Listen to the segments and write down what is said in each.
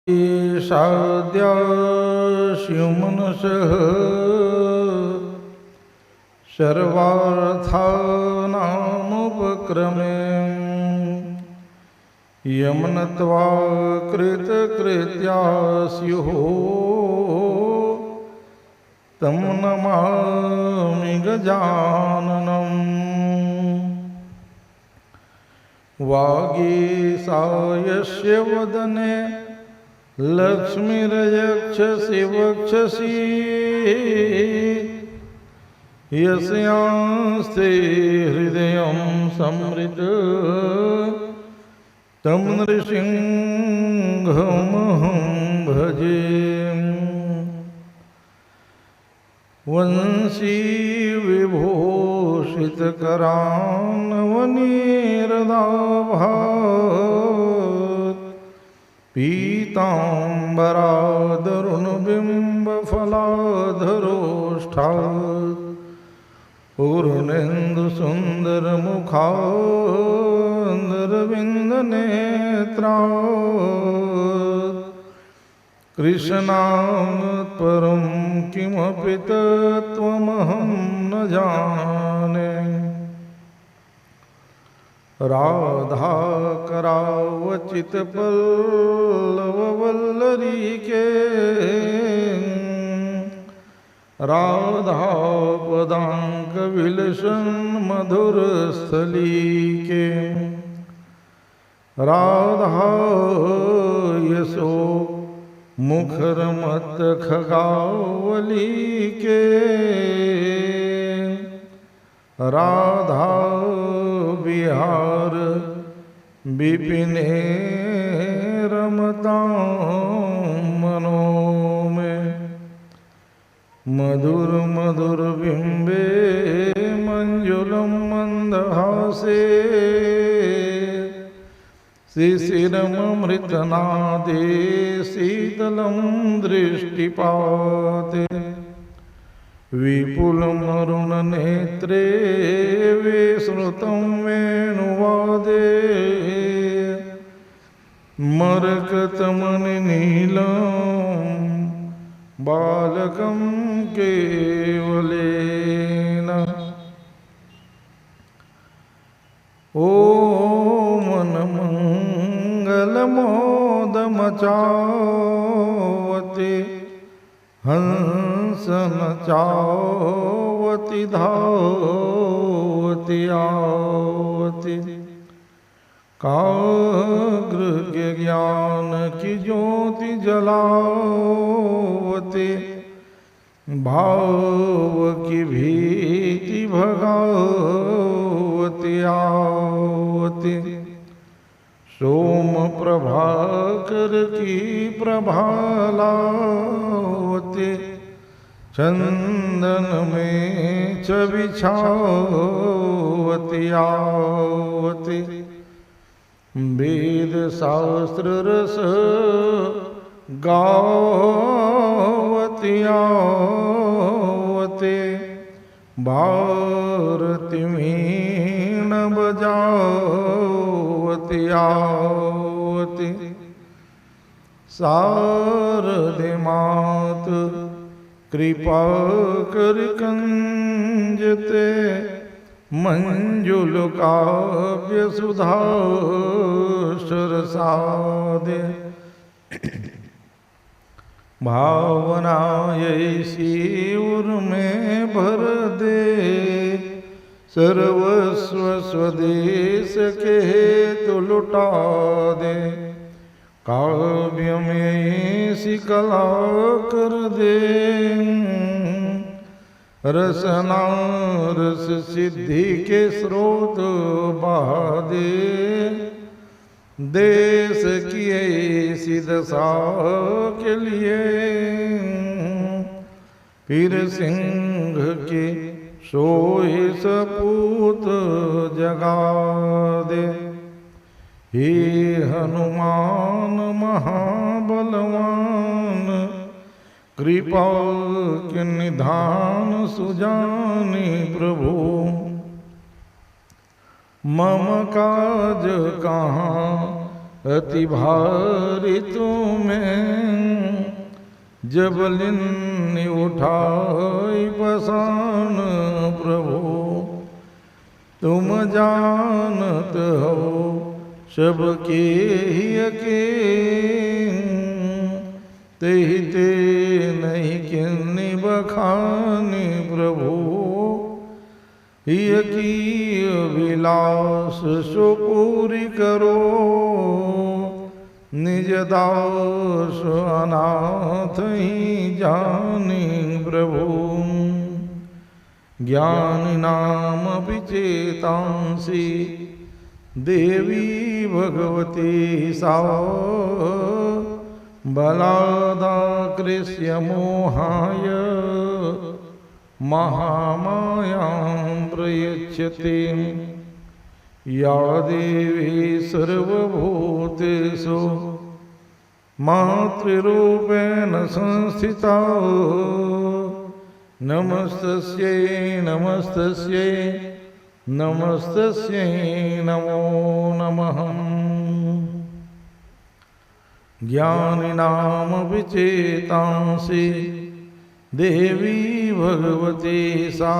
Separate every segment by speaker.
Speaker 1: ईशाद्याशिवमनसः सर्वार्थानामुपक्रमे यमनत्वा कृतकृत्या स्युः तं नमामि गजाननम्। वागीसायस्य वदने लक्ष्मीर्यक्षसि वक्षसि यस्यास्ते हृदयं संवृत तं नृसिंहमहं भजे। वंशी विभूषितकरान्वनीरदाभात् पीताम्बरादरुणबिम्बफलाधरोष्ठात् पूर्णेन्दुसुन्दरमुखान्दरविन्दनेत्रात् कृष्णात् परं किमपि तत्त्वमहं न जाने। राधाकरावचितपल्लववल्लरीके राधापदाङ्कविलसन्मधुरस्थलीके राधा यशो मुखरमत्खगावलीके राधा विहार विपिने रमतां मनो में। मधुर मधुर बिंबे मंजुलम मंदहासे शिशिरमृतनादे शीतलं दृष्टिपाते विपुलमरुणनेत्रे विश्रुतं वेणुवादे मरकतमनिनीलं बालकं केवलेन। ॐ मनमङ्गलमोदमचावति हंसनचावति धावति आवति काग्र ज्ञान की ज्योति जलावति भाव की भीति भगावति आवति सोम प्रभाकर की प्रभालावति चंदन में बिछावति आवति वेद शास्त्र रस गावति आवति भारती वीण बजावति आवति शारदे मात कृपा कर कंजते मंजुल काव्य सुधा सरसादे। भावना ऐसी उर में भर दे सर्वस्व स्वदेश के तो लुटा दे काव्य में ऐसी कला कर दे रसना रस सिद्धि के स्रोत बहा दे देश की ऐसी दशा के लिए फिर सिंह के सोए सपूत जगा दे। हे हनुमान महाबलवान कृपा के निधान सुजानी प्रभु मम काज कहाँ अति भारी तुम्हें जबलिन उठाई पसान प्रभु तुम जानत हो सबके ही अकेन तेहि ते नहीं किन्नी बखानी प्रभु की विलास सो पूरी करो निज दास अनाथ ही जानी प्रभु ज्ञान नाम विचेतांसी देवी भगवती सा बलादा कृष्य मोहाय महामायां प्रयच्छति या देवी सर्वभूतेषु मातृरूपेण संस्थिता नमस्तस्यै नमस्तस्यै नमस्तस्यै नमो नमः। ज्ञानिनाम विचेतांसि देवी भगवती सा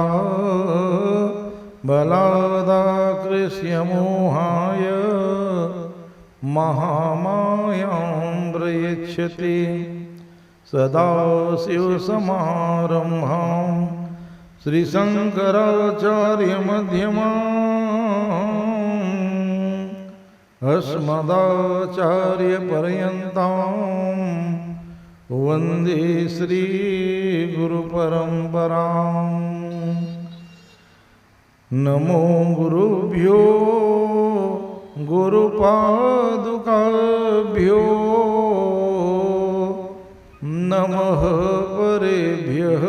Speaker 1: बलादा कृष्य मोहाय महामायां प्रयच्छति सदाशिवसमारम्भां श्रीशङ्कराचार्यमध्यमाम् अस्मदाचार्यपर्यन्तां वन्दे श्रीगुरुपरम्पराम्। नमो गुरुभ्यो गुरुपादुकाभ्यो नमः परेभ्यः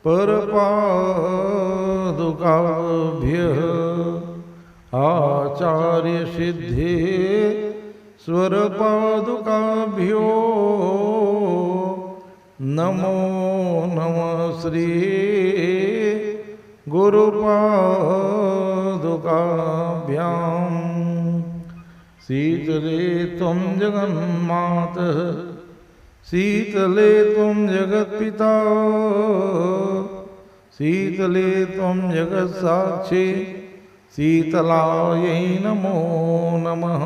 Speaker 1: परपादुकाभ्यः आचार्य सिद्धे स्वरपादुकाभ्यो नमो नमः श्री गुरुपादुकाभ्यां। शीतले त्वं जगन्मातः शीतले त्वं जगत्पिता शीतले त्वं जगत्साक्षी शीतलायै नमो नमः।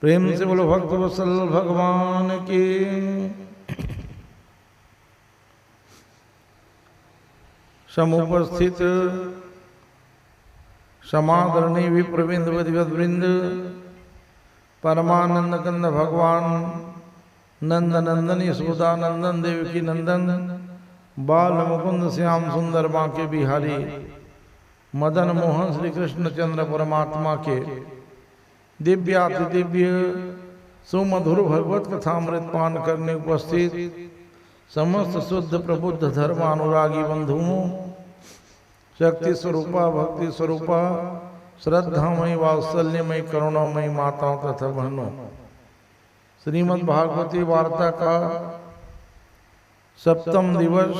Speaker 1: प्रेम से बोलो भक्तवत्सल भगवान की। समुपस्थित समादरणीय विप्रविंद विधिवद्वृंद परमानंद कंद भगवान नंद नंदन यशोदानंदन देवकी नंदन बाल मुकुंद श्याम सुंदर बांके बिहारी मदन मोहन श्री कृष्ण चंद्र परमात्मा के दिव्याति दिव्य सुमधुर भगवत कथामृत पान करने उपस्थित समस्त शुद्ध प्रबुद्ध धर्मानुरागी बंधुओं, शक्ति स्वरूपा भक्ति स्वरूपा श्रद्धामयी वात्सल्यमयी करुणामयी माताओं तथा बहनों, श्रीमद् भागवती वार्ता का सप्तम दिवस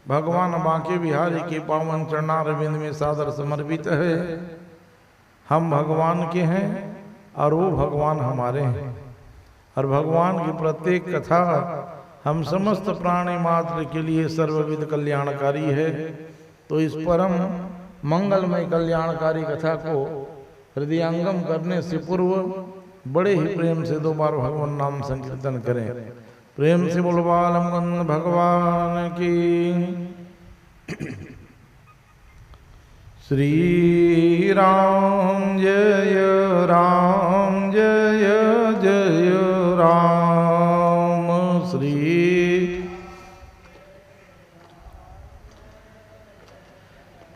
Speaker 1: भगवान बांके बिहारी के पावन चरणारविंद में सादर समर्पित है। हम भगवान के हैं और वो भगवान हमारे हैं, और भगवान की प्रत्येक कथा हम समस्त प्राणी मात्र के लिए सर्वविध कल्याणकारी है। तो इस परम मंगलमय कल्याणकारी कथा को हृदयंगम करने से पूर्व बड़े ही प्रेम से 2 बार भगवान नाम संकीर्तन करें। प्रेम से बोलो बालमुकुंद भगवान की। श्री राम जय जय राम। श्री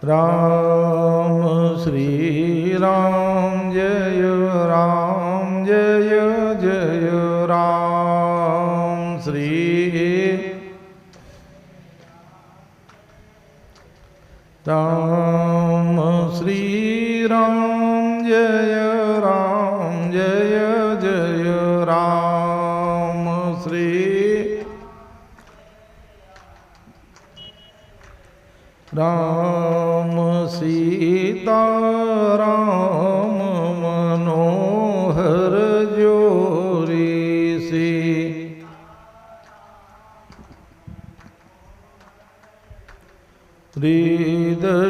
Speaker 1: राम श्री राम जय जय राम। श्री राम श्री राम जय जय राम। श्री राम सीता राम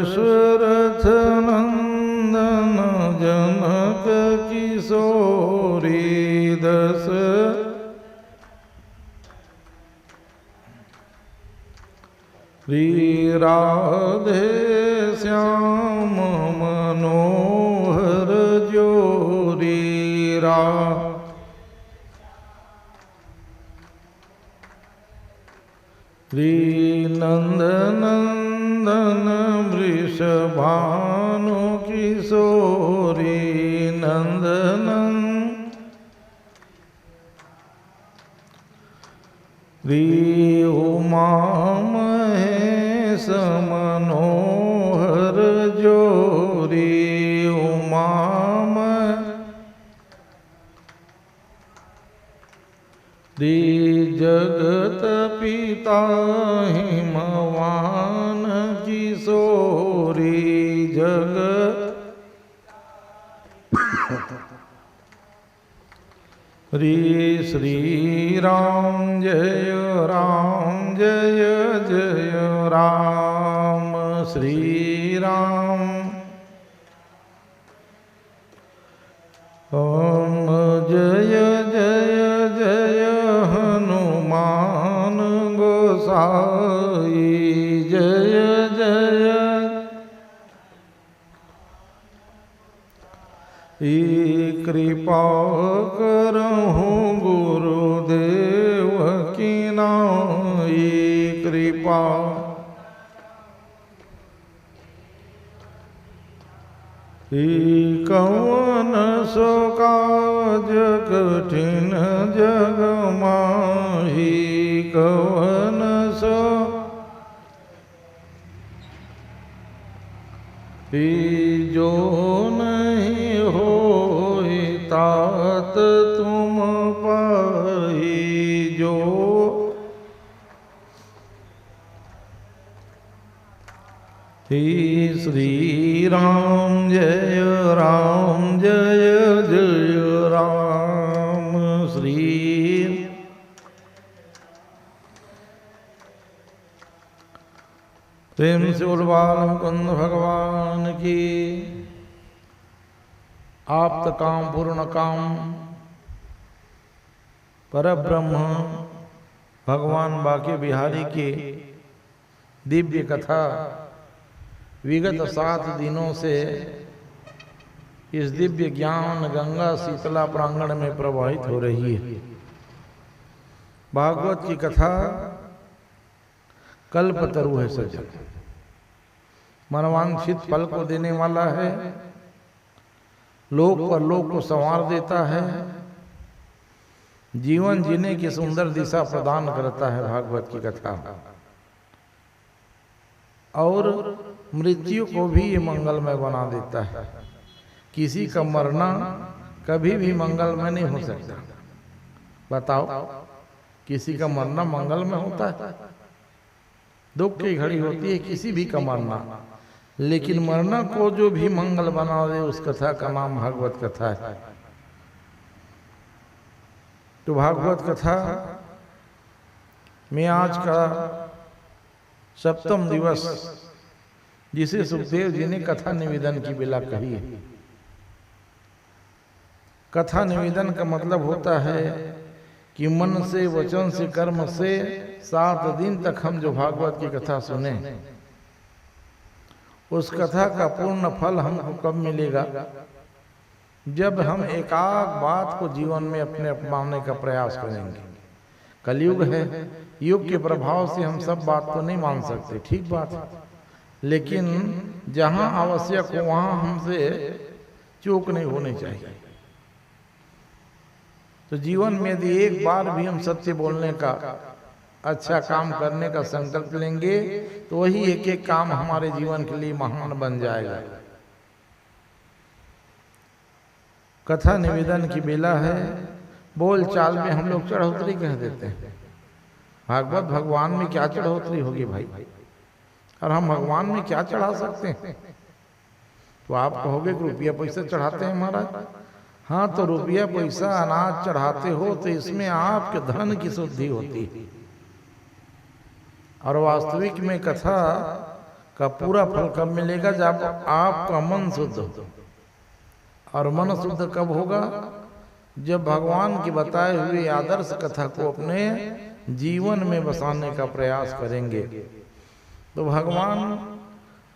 Speaker 1: दशरथ नंदन जनक किशोरी दस श्री राधे श्याम मनोहर जोरी श्री नंदनंदन वृषभानु किशोरी नंदनन श्री उमा महेश मनोहर जोरी उमा श्री जगत पिता हिमवान किशोरी जगत श्री राम जय जय राम श्री राम ओम जय जय जय हनुमान गोसाई जय जय कृपा करहूँ गुरुदेव की नाई कृपा कवन सो काज कठिन जग माही कवन सो जो नहीं होई तात तुम पाई जो श्री राम जय जय राम श्री प्रेम से उर्वाल मुकुंद भगवान की आप्त काम पूर्ण काम परब्रह्म भगवान बाके बिहारी की दिव्य कथा विगत 7 दिनों से इस दिव्य ज्ञान गंगा शीतला प्रांगण में प्रवाहित हो रही है। भागवत की कथा कल्पतरु है सजन, मनवांछित फल को देने वाला है, लोक पर लोक को संवार देता है, जीवन जीने की सुंदर दिशा प्रदान करता है भागवत की कथा, और मृत्यु को भी ये मंगलमय बना देता है। किसी का मरना कभी भी मंगलमय नहीं हो सकता। बताओ, किसी का मरना मंगलमय होता है? दुख की घड़ी होती है किसी भी का मरना, लेकिन मरना को जो भी मंगल बना दे उस कथा का नाम भागवत कथा है। तो भागवत कथा में आज का 7वां दिवस, जिसे सुखदेव जी ने कथा निवेदन की बेला कही है। कथा निवेदन का मतलब होता है कि मन से, वचन से, कर्म से 7 दिन तक हम जो भागवत की कथा सुने, उस कथा का पूर्ण फल हमको कब मिलेगा? जब हम एकाक बात को जीवन में अपने अपनाने का प्रयास करेंगे। कलयुग है, युग के प्रभाव से हम सब बात तो नहीं मान सकते, ठीक बात है, लेकिन जहां आवश्यक हो वहां हमसे चूक नहीं होनी चाहिए। तो जीवन में यदि एक बार भी हम सत्य बोलने का, अच्छा काम करने का संकल्प लेंगे तो वही एक एक काम हमारे जीवन के लिए महान बन जाएगा। कथा निवेदन की बेला है। बोल चाल में हम लोग चढ़ोतरी कह देते हैं। भागवत भगवान में क्या चढ़ोतरी होगी भाई? और हम भगवान में क्या चढ़ा सकते हैं? तो आप कहोगे कि रुपया पैसा चढ़ाते हैं महाराज। हाँ, तो रुपया पैसा अनाज चढ़ाते हो तो इसमें आपके धन की शुद्धि होती है, और वास्तविक में कथा का पूरा फल कब मिलेगा? जब आपका मन शुद्ध हो। और मन शुद्ध कब होगा? जब भगवान की बताए हुए आदर्श कथा को अपने जीवन में बसाने का प्रयास करेंगे। तो भगवान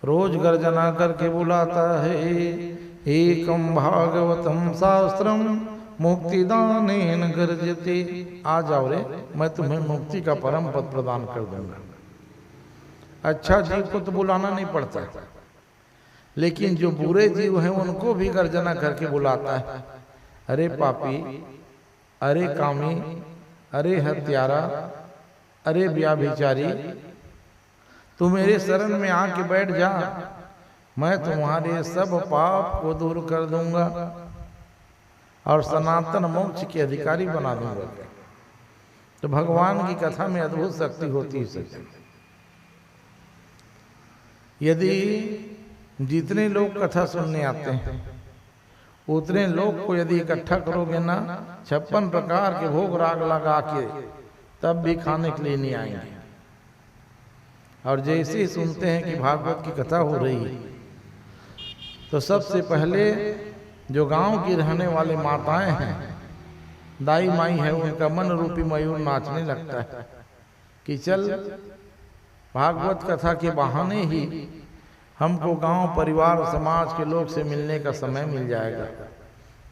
Speaker 1: रोज गर्जना करके बुलाता है, एकम भागवतम शास्त्रम मुक्तिदानेन गर्जते। आ जाओ रे, मैं तुम्हें मुक्ति का परम पद प्रदान कर दूंगा। अच्छा जीव को तो बुलाना नहीं पड़ता, लेकिन जो बुरे जीव हैं उनको भी गर्जना करके बुलाता है। अरे पापी, अरे कामी, अरे हत्यारा, अरे व्याभिचारी, तू मेरे शरण में आके बैठ जा, मैं तुम्हारे सब पाप को दूर कर दूंगा और सनातन मोक्ष के अधिकारी बना दूंगा। तो भगवान की कथा में अद्भुत शक्ति होती है। यदि जितने लोग कथा सुनने आते हैं उतने लोग को यदि इकट्ठा करोगे ना, 56 प्रकार के भोग राग लगा के, तब भी खाने के लिए नहीं आएंगे। और जैसे ही सुनते हैं कि भागवत की कथा हो रही है, तो सबसे पहले जो गांव की रहने वाली माताएं हैं, दाई माई है, उनका मन रूपी मयूर नाचने लगता है कि चल भागवत कथा के बहाने ही हमको गांव परिवार समाज के लोग से मिलने का समय मिल जाएगा।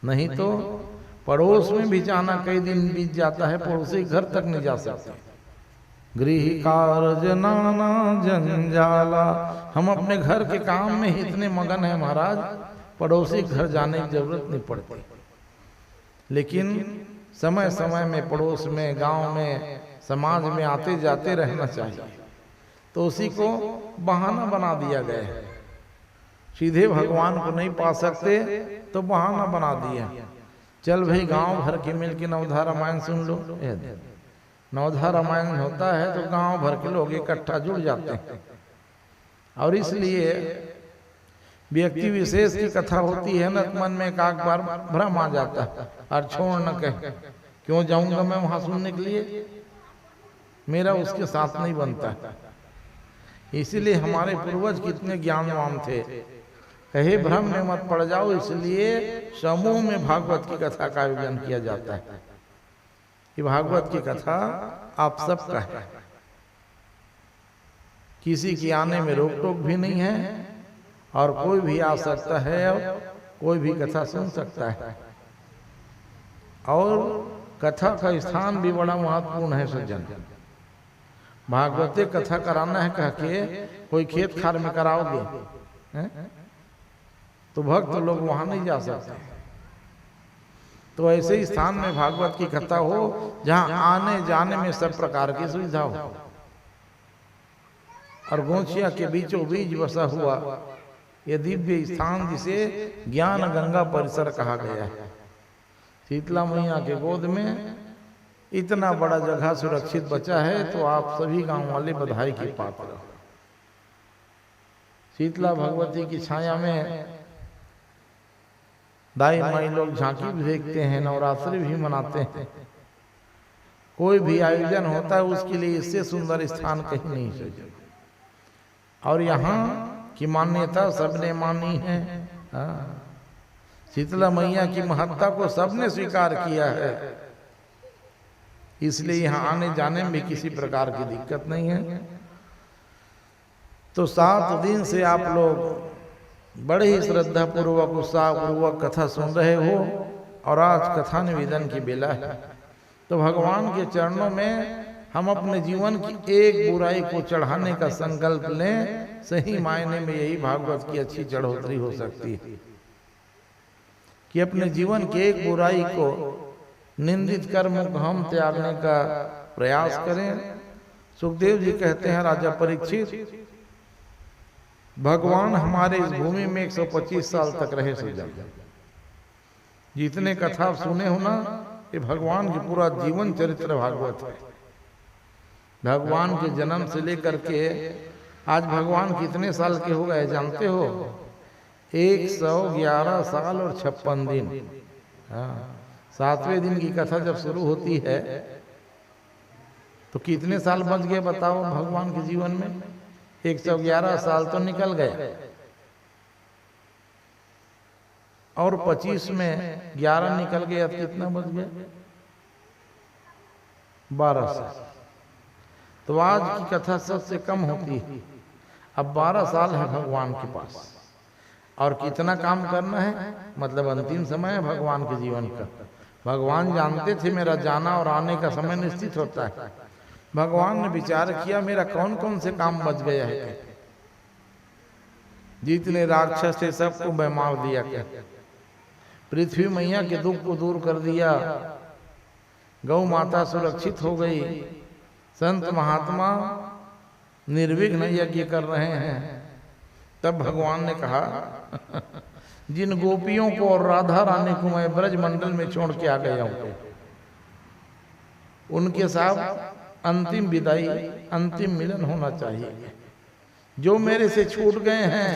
Speaker 1: नहीं तो पड़ोस में भी जाना कई दिन बीत जाता है, पड़ोसी घर तक नहीं जा सकते। गृह कार्य नाना जंजाला, हम अपने घर के काम में ही इतने मगन हैं महाराज, पड़ोसी घर जाने की जरूरत नहीं पड़ती। लेकिन समय समय में पड़ोस में, गांव में, समाज में आते जाते रहना चाहिए। तो उसी को बहाना बना दिया गया है। सीधे भगवान को नहीं पा सकते तो बहाना बना दिया, चल भाई गांव भर के मिल के नवधा रामायण सुन लो। नवधा रामायण होता है तो गांव भर के लोग इकट्ठा जुड़ जाते हैं। और इसलिए व्यक्ति विशेष की कथा होती है ना, मन में एक बार भ्रम आ जाता है और छोड़ न कहे, क्यों जाऊंगा मैं वहां सुनने के लिए, मेरा उसके साथ नहीं बनता। इसीलिए हमारे पूर्वज कितने ज्ञानवान थे, कहे भ्रम में मत पड़ जाओ, इसलिए समूह में भागवत की कथा का आयोजन किया जाता है कि भागवत की कथा आप सबका है, किसी की आने में रोक टोक भी नहीं है और कोई भी आ सकता है और कोई भी कथा सुन सकता है। और कथा का स्थान भी बड़ा महत्वपूर्ण है सज्जन। भागवती कथा कराना है कह के कोई खेत खार में कराओगे तो भक्त लोग वहां नहीं जा सकते। तो ऐसे ही स्थान में भागवत की कथा हो जहां आने जाने में सब प्रकार की सुविधा हो। और गोंचिया के बीचों बीच बसा हुआ यह दिव्य स्थान जिसे ज्ञान गंगा परिसर कहा गया है। शीतला मैया के गोद में इतना बड़ा जगह सुरक्षित बचा है, तो आप सभी गांव वाले बधाई के पात्र हो। शीतला भगवती की छाया में दाई माई लोग झांकी भी देखते हैं, नवरात्रि भी मनाते हैं। कोई भी आयोजन होता है उसके लिए इससे सुंदर स्थान कहीं नहीं सजा। और यहाँ की मान्यता सबने मानी है। शीतला मैया की महत्ता को सबने स्वीकार किया है, इसलिए यहाँ आने जाने में भी किसी प्रकार की दिक्कत नहीं है। तो 7 दिन से आप लोग बड़े ही श्रद्धा पूर्वक उत्साह पूर्वक कथा सुन रहे हो और आज कथा निवेदन की बेला है। तो भगवान के चरणों में हम अपने जीवन की एक बुराई को चढ़ाने का संकल्प लें। सही मायने में यही भागवत की अच्छी चढ़ोतरी हो सकती है कि अपने जीवन की एक बुराई को निंदित कर्म को हम त्यागने का प्रयास करें। सुखदेव जी कहते हैं, राजा परीक्षित, भगवान हमारे इस भूमि में 125 साल तक रहे सज्जन। जितने कथा सुने हो ना, ये भगवान की पूरा जीवन चरित्र भागवत है। भगवान के जन्म से लेकर के आज भगवान कितने साल के हो गए जानते हो? 111 साल और 56 दिन। 7वें दिन की कथा जब शुरू होती है तो कितने साल बच गए बताओ भगवान के जीवन में? 111 साल तो निकल गए और 25 में 11 निकल गए, अब कितना बच गया? 12 साल। तो आज की कथा सबसे कम होती है। अब 12 साल है भगवान के पास और कितना काम करना है, मतलब अंतिम समय है भगवान के जीवन का। भगवान जानते थे मेरा जाना और आने का समय निश्चित होता है। भगवान ने विचार किया मेरा कौन कौन से काम बच गया है, जितने राक्षस थे सबको मैं मार दिया क्या, पृथ्वी मैया के दुख को दूर कर दिया, गौ माता सुरक्षित हो गई, संत महात्मा निर्विघ्न यज्ञ कर रहे हैं। तब भगवान ने कहा जिन गोपियों को और राधा रानी को मैं ब्रज मंडल में छोड़ के आ गया हूं, उनके साथ अंतिम विदाई, अंतिम मिलन होना चाहिए। जो मेरे से छूट गए हैं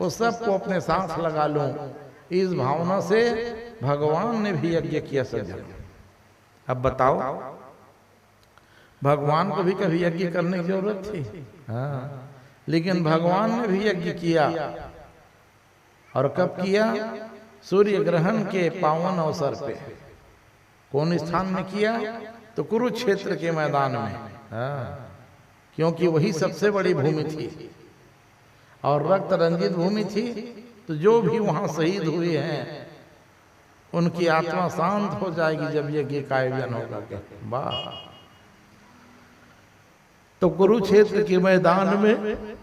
Speaker 1: वो सबको अपने साथ लगा लूं। इस भावना से भगवान ने भी यज्ञ किया सज्जन। अब बताओ, भगवान को भी कभी यज्ञ करने की जरूरत थी? हाँ, लेकिन भगवान ने भी यज्ञ किया। और कब किया? सूर्य ग्रहण के पावन अवसर पे। कौन स्थान में किया? तो कुरुक्षेत्र के मैदान में। हाँ, क्योंकि वही सबसे बड़ी भूमि थी और रक्त रंजित भूमि थी। तो जो भी वहां शहीद हुए हैं उनकी आत्मा शांत हो जाएगी जब यज्ञ का आयोजन होगा। क्या वाह! तो कुरुक्षेत्र के मैदान में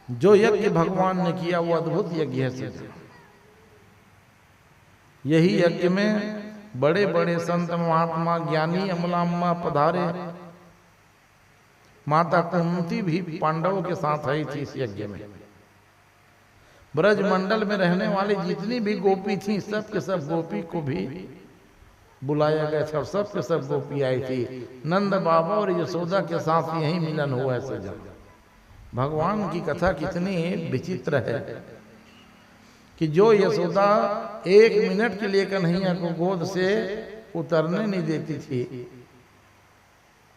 Speaker 1: जो यज्ञ भगवान ने किया वो अद्भुत यज्ञ है। यही यज्ञ में बड़े बड़े संत महात्मा ज्ञानी अमलाम्मा पधारे। माता कुंती भी पांडवों के साथ आई थी इस यज्ञ में। ब्रज मंडल में रहने वाली जितनी भी गोपी थी सब के सब गोपी को भी बुलाया गया था और सब के सब गोपी आई थी। नंद बाबा और यशोदा के साथ यही मिलन हुआ है सजन। भगवान की कथा कितनी विचित्र है कि जो यशोदा 1 मिनट के लिए कन्हैया को गोद से उतरने नहीं देती थी,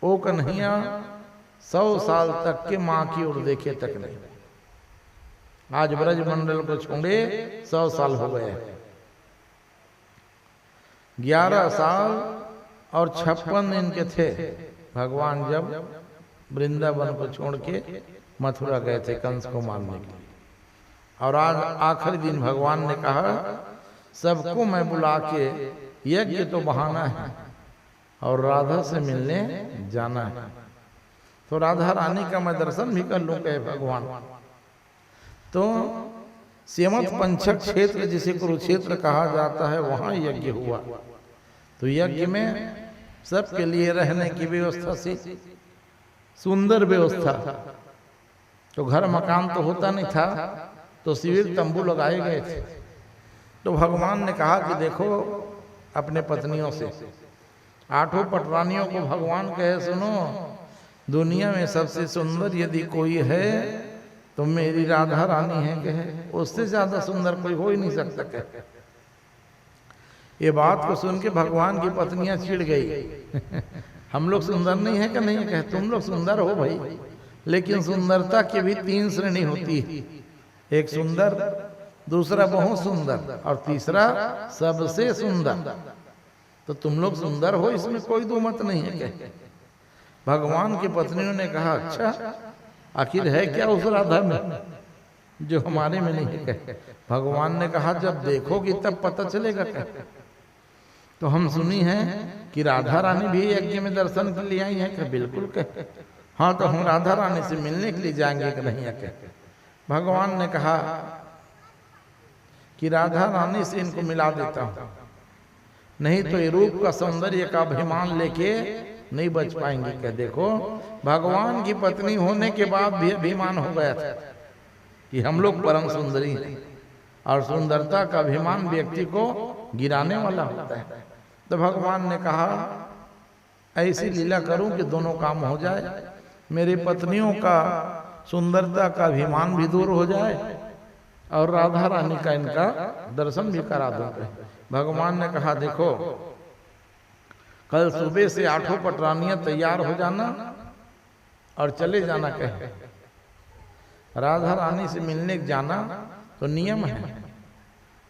Speaker 1: वो कन्हैया 100 साल तक के माँ की ओर देखे तक नहीं। आज ब्रज मंडल को छोड़े 100 साल हो गए। 11 साल और 56 दिन के थे भगवान जब वृंदावन को छोड़ के मथुरा गए थे कंस को मारने के लिए। और आज आखिरी दिन भगवान ने कहा सबको मैं बुला के, यज्ञ तो बहाना है और राधा से मिलने जाना है, तो राधा रानी का मैं दर्शन भी कर लूं कहे भगवान। तो सीमत पंचक क्षेत्र जिसे कुरुक्षेत्र कहा जाता है वहां यज्ञ हुआ। तो यज्ञ में सबके लिए रहने की व्यवस्था से सुंदर व्यवस्था। तो घर मकान तो होता नहीं था, तो शिविर तंबू लगाए गए थे। तो भगवान ने कहा कि देखो अपने पत्नियों से, 8 पटरानियों को भगवान कहे सुनो, दुनिया में सबसे सुंदर यदि कोई है तो मेरी राधा रानी है। कहे उससे ज्यादा सुंदर कोई हो ही नहीं सकता। कहे ये बात को सुन के भगवान की पत्नियां चिढ़ गई हम लोग सुंदर नहीं है कि नहीं? कहे तुम लोग सुंदर हो भाई, लेकिन सुंदरता की भी 3 श्रेणी होती है। एक सुंदर, दूसरा बहुत सुंदर और तीसरा सबसे सुंदर। तो तुम लोग सुंदर हो, इसमें कोई दो मत नहीं है। कहे भगवान की पत्नियों ने कहा अच्छा आखिर है क्या उस राधा में जो हमारे में नहीं है? कहे भगवान ने कहा जब देखोगी तब पता चलेगा। कहे तो हम सुनी है कि राधा रानी भी यज्ञ में दर्शन के लिए आई है। कहे बिल्कुल। कहे हाँ तो हम राधा रानी से मिलने के लिए जाएंगे कि नहीं? कहे भगवान ने कहा कि राधा रानी से इनको मिला देता हूं, नहीं तो ये रूप का सौंदर्य का अभिमान लेके नहीं बच पाएंगे। कह देखो भगवान की पत्नी होने के बाद भी अभिमान हो गया था कि हम लोग परम सुंदरी हैं, और सुंदरता का अभिमान व्यक्ति को गिराने वाला होता है। तो भगवान ने कहा ऐसी लीला करूं कि दोनों काम हो जाए, मेरी पत्नियों का सुंदरता का अभिमान भी दूर हो जाए और राधा रानी का इनका दर्शन भी करा दूंगा। भगवान ने कहा देखो कल सुबह से 8 पटरानियां तैयार हो जाना और चले जाना। कहे राधा रानी से मिलने जाना तो नियम है।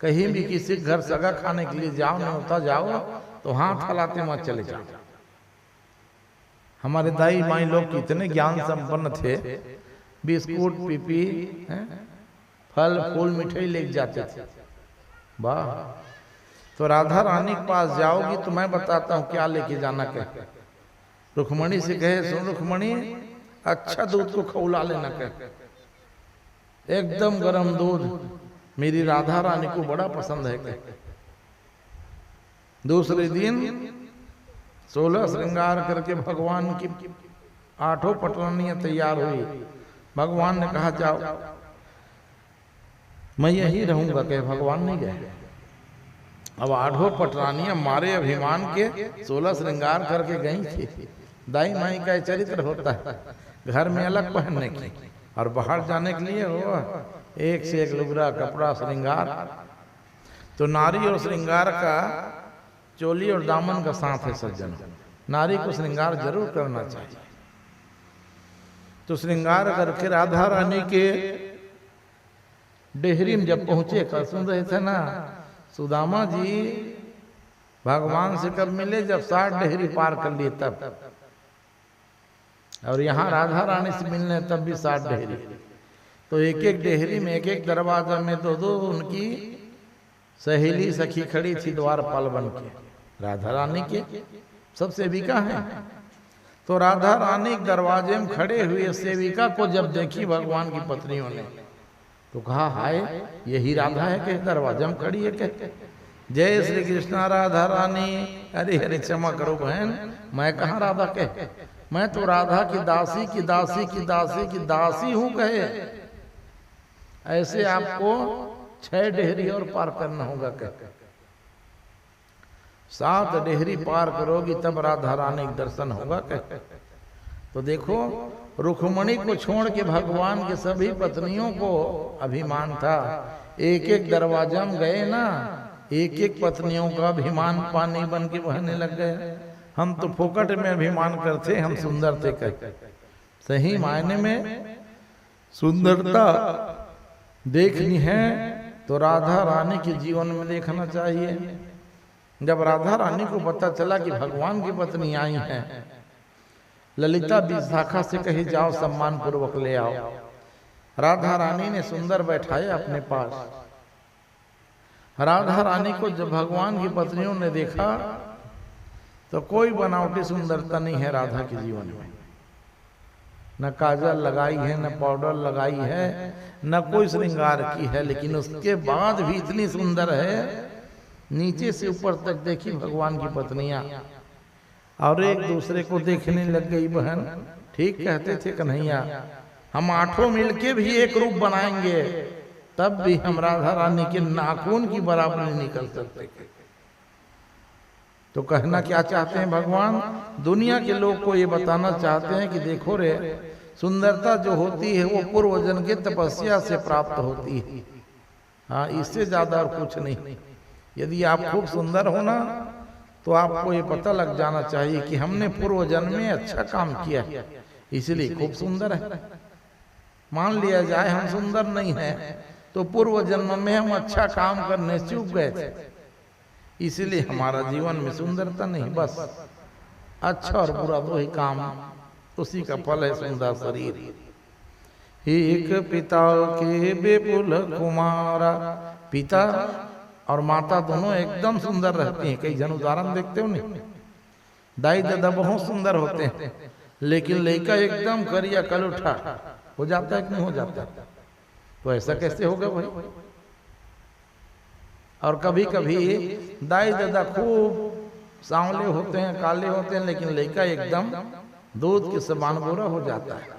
Speaker 1: कहीं भी किसी घर सगा खाने के लिए जाओ, न्योता जाओ तो हाथ हलाते मत चले जाओ। हमारे दाई माई लोग कितने ज्ञान संपन्न थे, बिस्कुट पीपी फल फूल मिठाई लेके जाते थे। वाह! तो राधा रानी के पास जाओगी तो मैं बताता हूँ क्या लेके जाना। कहे रुक्मणी से कहे, सुन रुक्मणी, अच्छा दूध को खौला लेना। कहे एकदम गरम दूध, मेरी राधा रानी को बड़ा पसंद है। कहे दूसरे दिन 16 श्रृंगार करके भगवान की 8 पटरानियां तैयार हुई। भगवान ने कहा जाओ, मैं यही रहूंगा। कहे भगवान नहीं गए। अब 8 पटरानियां मारे अभिमान के 16 श्रृंगार करके गई थी। दाई माई का चरित्र होता है घर में अलग पहनने की और बाहर जाने के लिए वो एक से एक लुगड़ा कपड़ा श्रृंगार। तो नारी और श्रृंगार का चोली और दामन का साथ है सज्जन। नारी को श्रृंगार जरूर करना चाहिए। तो श्रृंगार करके राधा रानी के डेहरी में जब पहुंचे, कल सुन रहे थे ना, सुदामा जी भगवान से कब मिले? जब 60 डेहरी पार कर लिए तब। और यहाँ राधा रानी से मिलने तब भी 60 डेहरी। तो एक एक डेहरी में, एक एक दरवाजा में 2-2 उनकी सहेली सखी खड़ी थी द्वारपाल बन के। राधा रानी के सब सेविका हैं। तो राधा रानी दरवाजे में खड़े हुए सेविका को जब देखी भगवान की पत्नियों ने, तो कहा हाय, यही राधा है के दरवाजे में खड़ी है। के जय श्री कृष्णा राधा रानी। अरे अरे क्षमा करो बहन, मैं कहाँ राधा कहे, मैं तो राधा की दासी की दासी की दासी की दासी हूं। कहे ऐसे आपको 6 डेहरी और पार करना होगा। कहे 7 डेहरी पार करोगी तब राधा रानी के दर्शन होगा। कहे तो देखो, रुक्मणी को छोड़ के भगवान के सभी पत्नियों को अभिमान था। एक एक दरवाजा में गए ना, एक एक पत्नियों का अभिमान पानी बन के बहने लग गए। हम तो फोकट में अभिमान करते, हम सुंदर थे। कहे सही मायने में सुंदरता देखनी है तो राधा रानी के जीवन में देखना चाहिए। जब राधा रानी को पता चला कि भगवान की पत्नी आई हैं, ललिता विशाखा से कही जाओ सम्मान पूर्वक ले आओ। राधा रानी ने सुंदर बैठाया अपने पास। राधा रानी को जब भगवान की पत्नियों ने देखा तो कोई बनावटी सुंदरता नहीं है राधा के जीवन में। न काजल लगाई है, न पाउडर लगाई है, न कोई श्रृंगार की है, लेकिन उसके बाद भी इतनी सुंदर है। नीचे से ऊपर तक देखी भगवान की पत्नियां और एक दूसरे को देखने लग गई। बहन ठीक कहते थे कन्हैया, हम 8 मिलके भी एक रूप बनाएंगे तब भी हम राधा रानी के नाखून की बराबर नहीं निकल सकते। तो कहना क्या चाहते हैं भगवान? दुनिया के लोग को ये बताना चाहते हैं कि देखो रे, सुंदरता जो होती है वो पूर्व जन्म के तपस्या से प्राप्त होती है। हाँ, इससे ज्यादा और कुछ नहीं। यदि आप खूब सुंदर हो ना तो आपको ये पता लग जाना चाहिए कि हमने पूर्व जन्म में अच्छा काम किया है, इसलिए खूब सुंदर है। मान लिया जाए हम सुंदर नहीं है तो पूर्व जन्म में हम अच्छा काम करने से चूक गए थे, इसलिए हमारा जीवन में सुंदरता नहीं। बस अच्छा और बुरा दो ही काम, उसी का फल है सुंदर शरीर। एक पिता के बेपुल कुमारा, पिता और माता दोनों एकदम सुंदर रहती हैं। कई जन उदाहरण देखते हो नहीं, दाई दादा बहुत सुंदर होते हैं लेकिन लड़का एकदम करिया कलुठा हो जाता है कि नहीं हो जाता? तो ऐसा कैसे होगा भाई? और कभी कभी दाई दादा खूब सांवले होते हैं, काले होते हैं, लेकिन लड़का एकदम दूध के समान गोरा हो जाता है।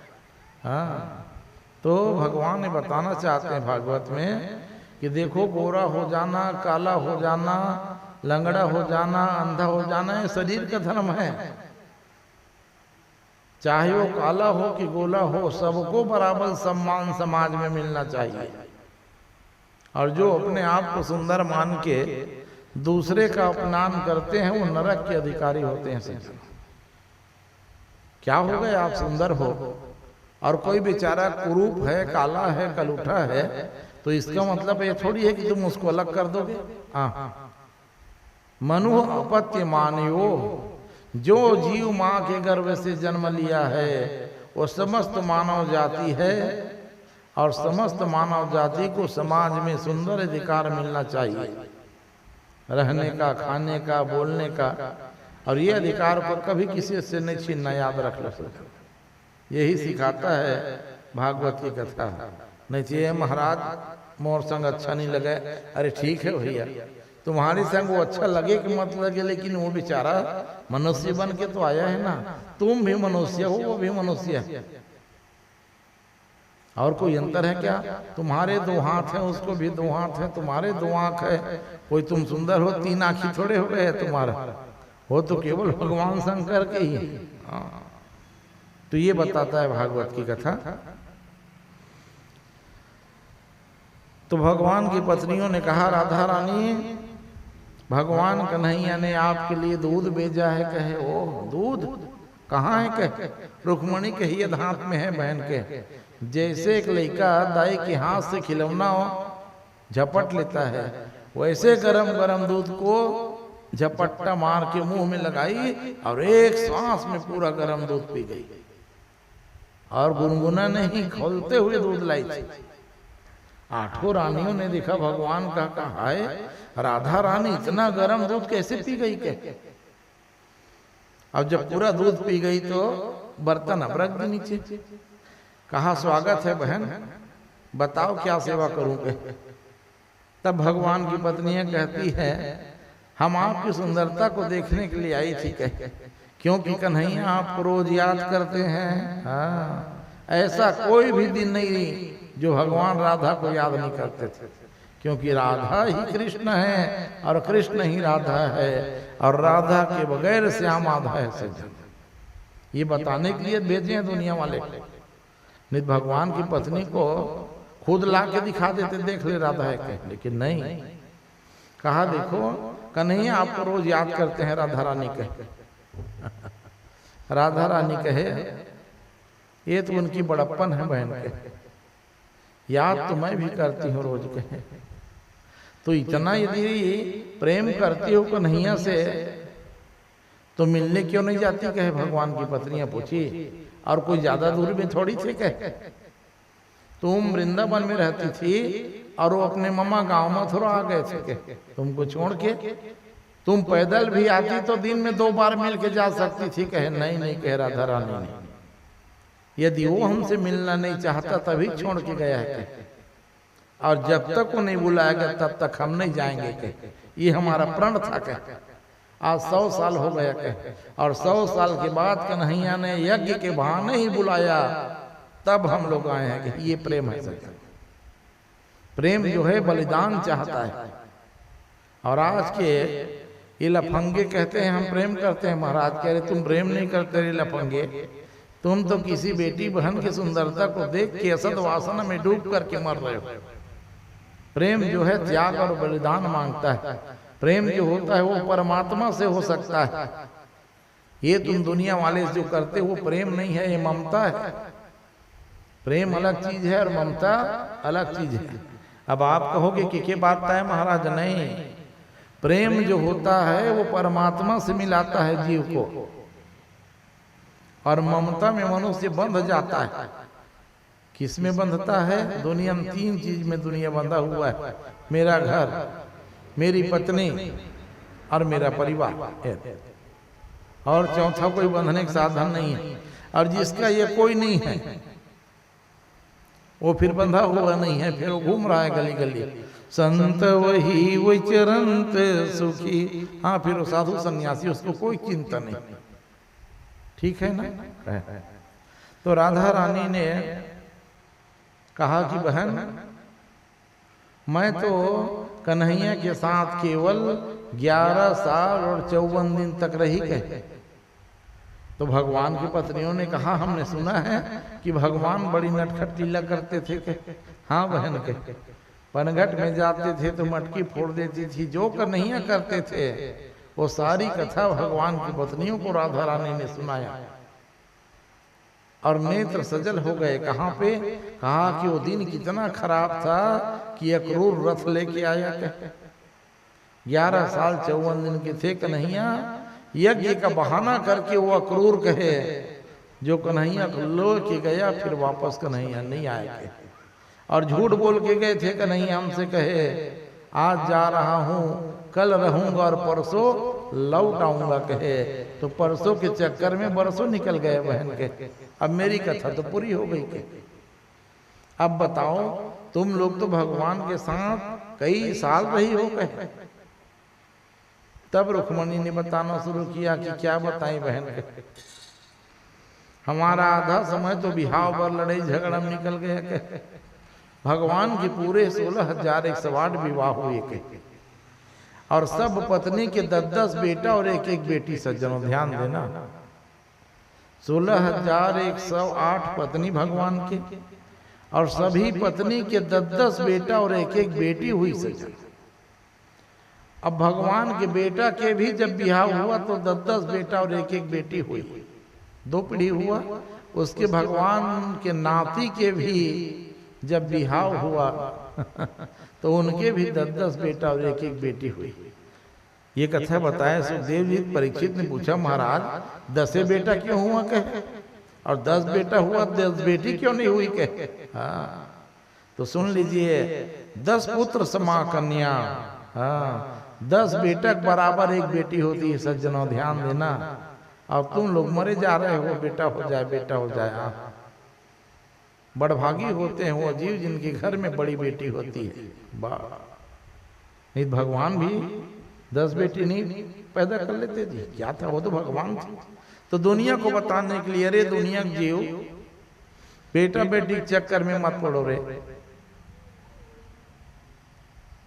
Speaker 1: हाँ, तो भगवान ने बताना चाहते हैं भागवत में कि देखो, गोरा हो जाना, काला हो जाना, लंगड़ा हो जाना, अंधा हो जाना, ये शरीर का धर्म है। चाहे वो काला हो कि गोला हो, सबको बराबर सम्मान समाज में मिलना चाहिए। और जो अपने आप को सुंदर मान के दूसरे का अपमान करते हैं वो नरक के अधिकारी होते हैं। क्या हो गए? आप सुंदर हो और कोई बेचारा कुरूप है, काला है, कलूठा है, तो इसका मतलब ये थोड़ी है कि तुम उसको अलग कर दोगे। हाँ, मनु अपत्य मानयो, जो जीव माँ के गर्भ से जन्म लिया है वो समस्त मानव जाति है, और समस्त मानव जाति को समाज में सुंदर अधिकार मिलना चाहिए, रहने का, खाने का, बोलने का, और ये अधिकार को कभी किसी से नहीं छीनना, याद रख लो। यही सिखाता है भागवत की कथा। नहीं चाहिए महाराज मोर संग अच्छा नहीं लगे, अरे ठीक है भैया, तुम्हारे संग वो अच्छा लगे कि मत लगे, लेकिन वो बेचारा मनुष्य बन के तो आया है ना, तुम भी मनुष्य हो, वो भी मनुष्य है, और कोई अंतर है क्या? तुम्हारे 2 हाथ हैं, उसको भी 2 हाथ है, तुम्हारे 2 आंख है, कोई तुम सुंदर हो 3 आंखी थोड़े हो गए तुम्हारा, वो तो केवल भगवान शंकर के ही। हाँ, तो ये बताता है भागवत की कथा। तो भगवान की पत्नियों ने कहा, राधा रानी, भगवान कन्हैया ने आपके लिए दूध भेजा है। कहे, ओ दूध कहाँ है? कहे, रुक्मणी के ही हाथ में है बहन के। जैसे एक लड़का दाई के हाथ से खिलौना झपट लेता है, वैसे गरम गरम दूध को झपट्टा मार के मुंह में लगाई और एक सांस में पूरा गरम दूध पी गई, और गुनगुना नहीं खोलते हुए दूध लाई थी। 8 रानियों ने देखा, भगवान का कहा है, राधा रानी इतना गरम दूध कैसे पी गई? के अब जब पूरा दूध पी गई तो बर्तन अब रख दी नीचे। कहा, स्वागत है बहन, बताओ क्या सेवा करूं? के तब भगवान की पत्नियां कहती है, हम आपकी सुंदरता को देखने के लिए आई थी, कहे, क्योंकि कन्हैया आपको रोज याद करते हैं। हाँ, ऐसा कोई भी दिन नहीं जो भगवान राधा को याद नहीं करते थे, क्योंकि राधा ही कृष्ण है और कृष्ण ही राधा है, और राधा के बगैर श्याम आधा है सज्जन। ये बताने के लिए भेजे हैं दुनिया वाले, नहीं भगवान की पत्नी को खुद ला के दिखा देते, देख ले राधा है कहे, लेकिन नहीं, कहा देखो कन्हैया आपको रोज याद करते हैं। राधा रानी कहे, राधा रानी कहे, ये तो उनकी बड़प्पन है बहन के, याद तो मैं भी करती हूँ रोज। कहे, तो इतना यदि प्रेम करती हो कन्हैया से तो मिलने क्यों नहीं जाती? कहे, भगवान की पत्नियां पूछी, और कोई ज्यादा दूर में थोड़ी थे? कहे, तुम वृंदावन में रहती थी और वो अपने मम्मा गांव में थोड़ा आ गए थे, तुमको छोड़ के। तुम पैदल भी आती तो दिन में 2 बार मिल के जा सकती थी। कहे, नहीं नहीं, कह राधा रानी ने, यदि वो हमसे मिलना नहीं चाहता तभी छोड़ के गया है, और जब तक वो नहीं बुलाएगा तब तक हम नहीं जाएंगे। कहे, ये हमारा प्रण था। कहे, आज 100 साल हो गया। कहे, और 100 साल के बाद कन्हैया ने यज्ञ के बहाने ही बुलाया, तब हम लोग आए हैं। कि ये प्रेम है सच्चा। प्रेम जो है बलिदान चाहता है, और आज के ये लफंगे कहते हैं हम प्रेम करते हैं। महाराज कह रहे, तुम प्रेम नहीं करते रे लफंगे, तुम तो किसी बेटी बहन की सुंदरता को देख के असद वासना में डूब करके मर रहे हो। प्रेम जो है त्याग और बलिदान मांगता है। प्रेम जो होता है वो परमात्मा से हो सकता है। ये तुम दुनिया वाले जो करते हो प्रेम नहीं है, ये ममता है। प्रेम अलग चीज है और ममता अलग चीज है। अब आप कहोगे कि क्या बात है महाराज? नहीं, प्रेम जो होता है वो परमात्मा से मिलाता है जीव को, और ममता में मनुष्य बंध जाता है। किस में बंधता है? दुनिया में 3 चीज में दुनिया बंधा हुआ है, मेरा घर, मेरी पत्नी और मेरा परिवार, और चौथा कोई बंधने का साधन नहीं है। और जिसका ये कोई नहीं है वो फिर बंधा हुआ नहीं है, फिर वो घूम रहा है गली गली। संत वही विचरंत सुखी। हाँ, फिर वो साधु सन्यासी, उसको कोई चिंता नहीं। ठीक है ना? तो राधा रानी ने कहा कि बहन, मैं तो कन्हैया के साथ केवल 11 साल और 54 दिन तक रही। कहे, तो भगवान की पत्नियों ने कहा, हमने सुना है कि भगवान बड़ी नटखट लीला करते थे। के हाँ बहन, के पनघट में जाते थे तो मटकी फोड़ देती थी। जो कन्हैया करते थे वो सारी कथा भगवान की पत्नियों को राधा रानी ने सुनाया। और नेत्र सजल हो गए। कहाँ पे? कहा कि वो दिन कितना खराब था कि अक्रूर रथ लेके आया। 11 साल 54 दिन के थे कन्हैया, यज्ञ का बहाना करके वो अक्रूर कहे जो कन्हैया लो के गया, फिर वापस कन्हैया नहीं आए। और झूठ बोल के गए थे कन्हैया हमसे, कहे आज जा रहा हूँ, कल रहूंगा और परसों लौट आऊंगा। कहे तो परसों के चक्कर में बरसों निकल गए बहन के। अब मेरी कथा तो पूरी हो गई के। अब बताओ तुम लोग तो भगवान के साथ कई साल रही हो। कहे तब रुक्मणी ने बताना शुरू किया कि क्या बताएं बहन के, हमारा आधा समय तो बिहाव पर लड़ाई झगड़ा में निकल गया। के भगवान के पूरे 16,108 विवाह हुए के, और सब पत्नी के 10-10 बेटा और एक एक बेटी। सज्जनों ध्यान देना, 16,108 पत्नी भगवान के, और सभी पत्नी के 10-10 बेटा और एक एक बेटी हुई। सज्जन अब भगवान के बेटा के भी जब बिहाव हुआ तो 10-10 बेटा और एक एक बेटी हुई, 2 पीढ़ी हुआ। उसके भगवान के नाती के भी जब बिहाव हुआ तो उनके भी 10-10 बेटा और एक एक बेटी हुई। ये कथा बताया सुखदेव जी। परीक्षित ने पूछा महाराज 10 बेटा क्यों हुआ? कहे और 10 बेटा हुआ, 10 बेटी क्यों नहीं हुई? कहे हाँ तो सुन लीजिए, 10 पुत्र समा कन्या। हाँ 10 बेटा बराबर एक बेटी होती है। सज्जनों ध्यान देना, अब तुम लोग मरे जा रहे हो, बेटा हो जाए बेटा हो जाए। हाँ बड़भागी होते हैं वो जीव जिनके घर में बड़ी बेटी होती है। वाह, नहीं भगवान भी 10 बेटी नहीं पैदा कर लेते जी। क्या था वो तो भगवान थे। तो दुनिया को बताने के लिए, अरे दुनिया जीव बेटा बेटी के चक्कर में मत पड़ो रे।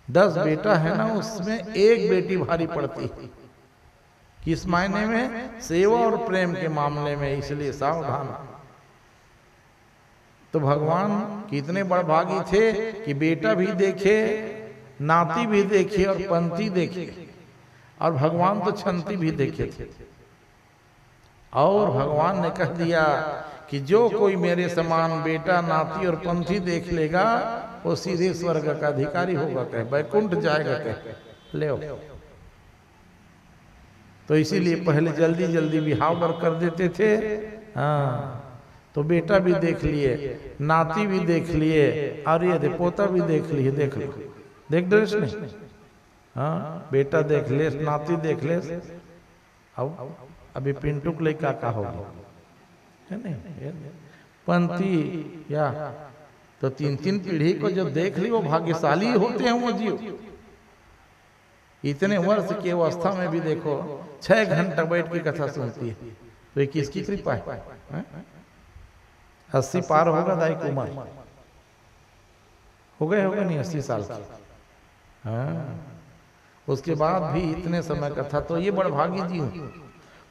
Speaker 1: 10 बेटा है ना, उसमें एक बेटी भारी पड़ती है। किस मायने में? सेवा और प्रेम के मामले में। इसलिए सावधान। तो भगवान कितने बड़भागी थे कि बेटा भी देखे, नाती भी देखे और पंथी देखे, और भगवान तो छंती भी देखे थे। और भगवान ने कह दिया कि जो कोई मेरे समान बेटा, नाती और पंथी देख लेगा वो सीधे स्वर्ग का अधिकारी होगा। कहे वैकुंठ जाएगा। कहे ले। तो इसीलिए पहले जल्दी जल्दी विवाह वर कर देते थे। हाँ तो बेटा भी देख लिए, नाती भी देख लिए, और ये पोता भी देख लिए। देख लो, देख दर्श नहीं। हाँ बेटा देख ले, नाती देख ले। अब अभी पिंटू के लिए क्या होगा है नहीं, पंथी या तो 3-3 पीढ़ी को जब देख ली, वो भाग्यशाली होते हैं वो जीव। इतने वर्ष की अवस्था में भी देखो 6 घंटा बैठ के कथा सुनती है। तो ये किसकी कृपा है? 80 पार होगा दाई की उम्र हो गए, होगा नहीं 80 साल का। हाँ उसके बाद भी इतने समय का था। तो ये बड़भागी जी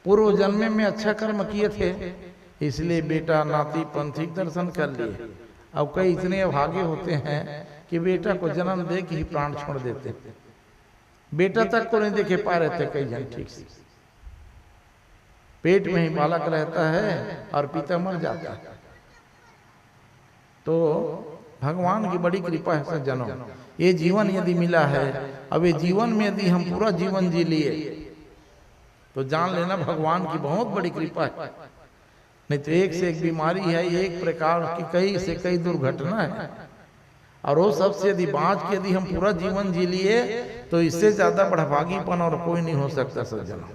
Speaker 1: पूर्व जन्म में अच्छा कर्म किए थे, इसलिए बेटा नाती पंथी दर्शन कर लिए। अब कई इतने भागे होते हैं कि बेटा को जन्म दे के ही प्राण छोड़ देते, बेटा तक को नहीं देखे पा रहे थे कई जन ठीक से। पेट में ही बालक रहता है और पिता मर जाता है। तो भगवान की बड़ी कृपा है सज्जनों। ये जीवन यदि मिला है, अब ये जीवन में यदि हम पूरा जीवन जी लिए तो जान लेना भगवान की बहुत बड़ी कृपा है। नहीं तो एक से एक बीमारी है, एक प्रकार की कई से कई दुर्घटना है, और वो सबसे यदि बाँच के यदि हम पूरा जीवन जी लिए तो इससे ज्यादा बड़भागीपन और कोई नहीं हो सकता सज्जनों।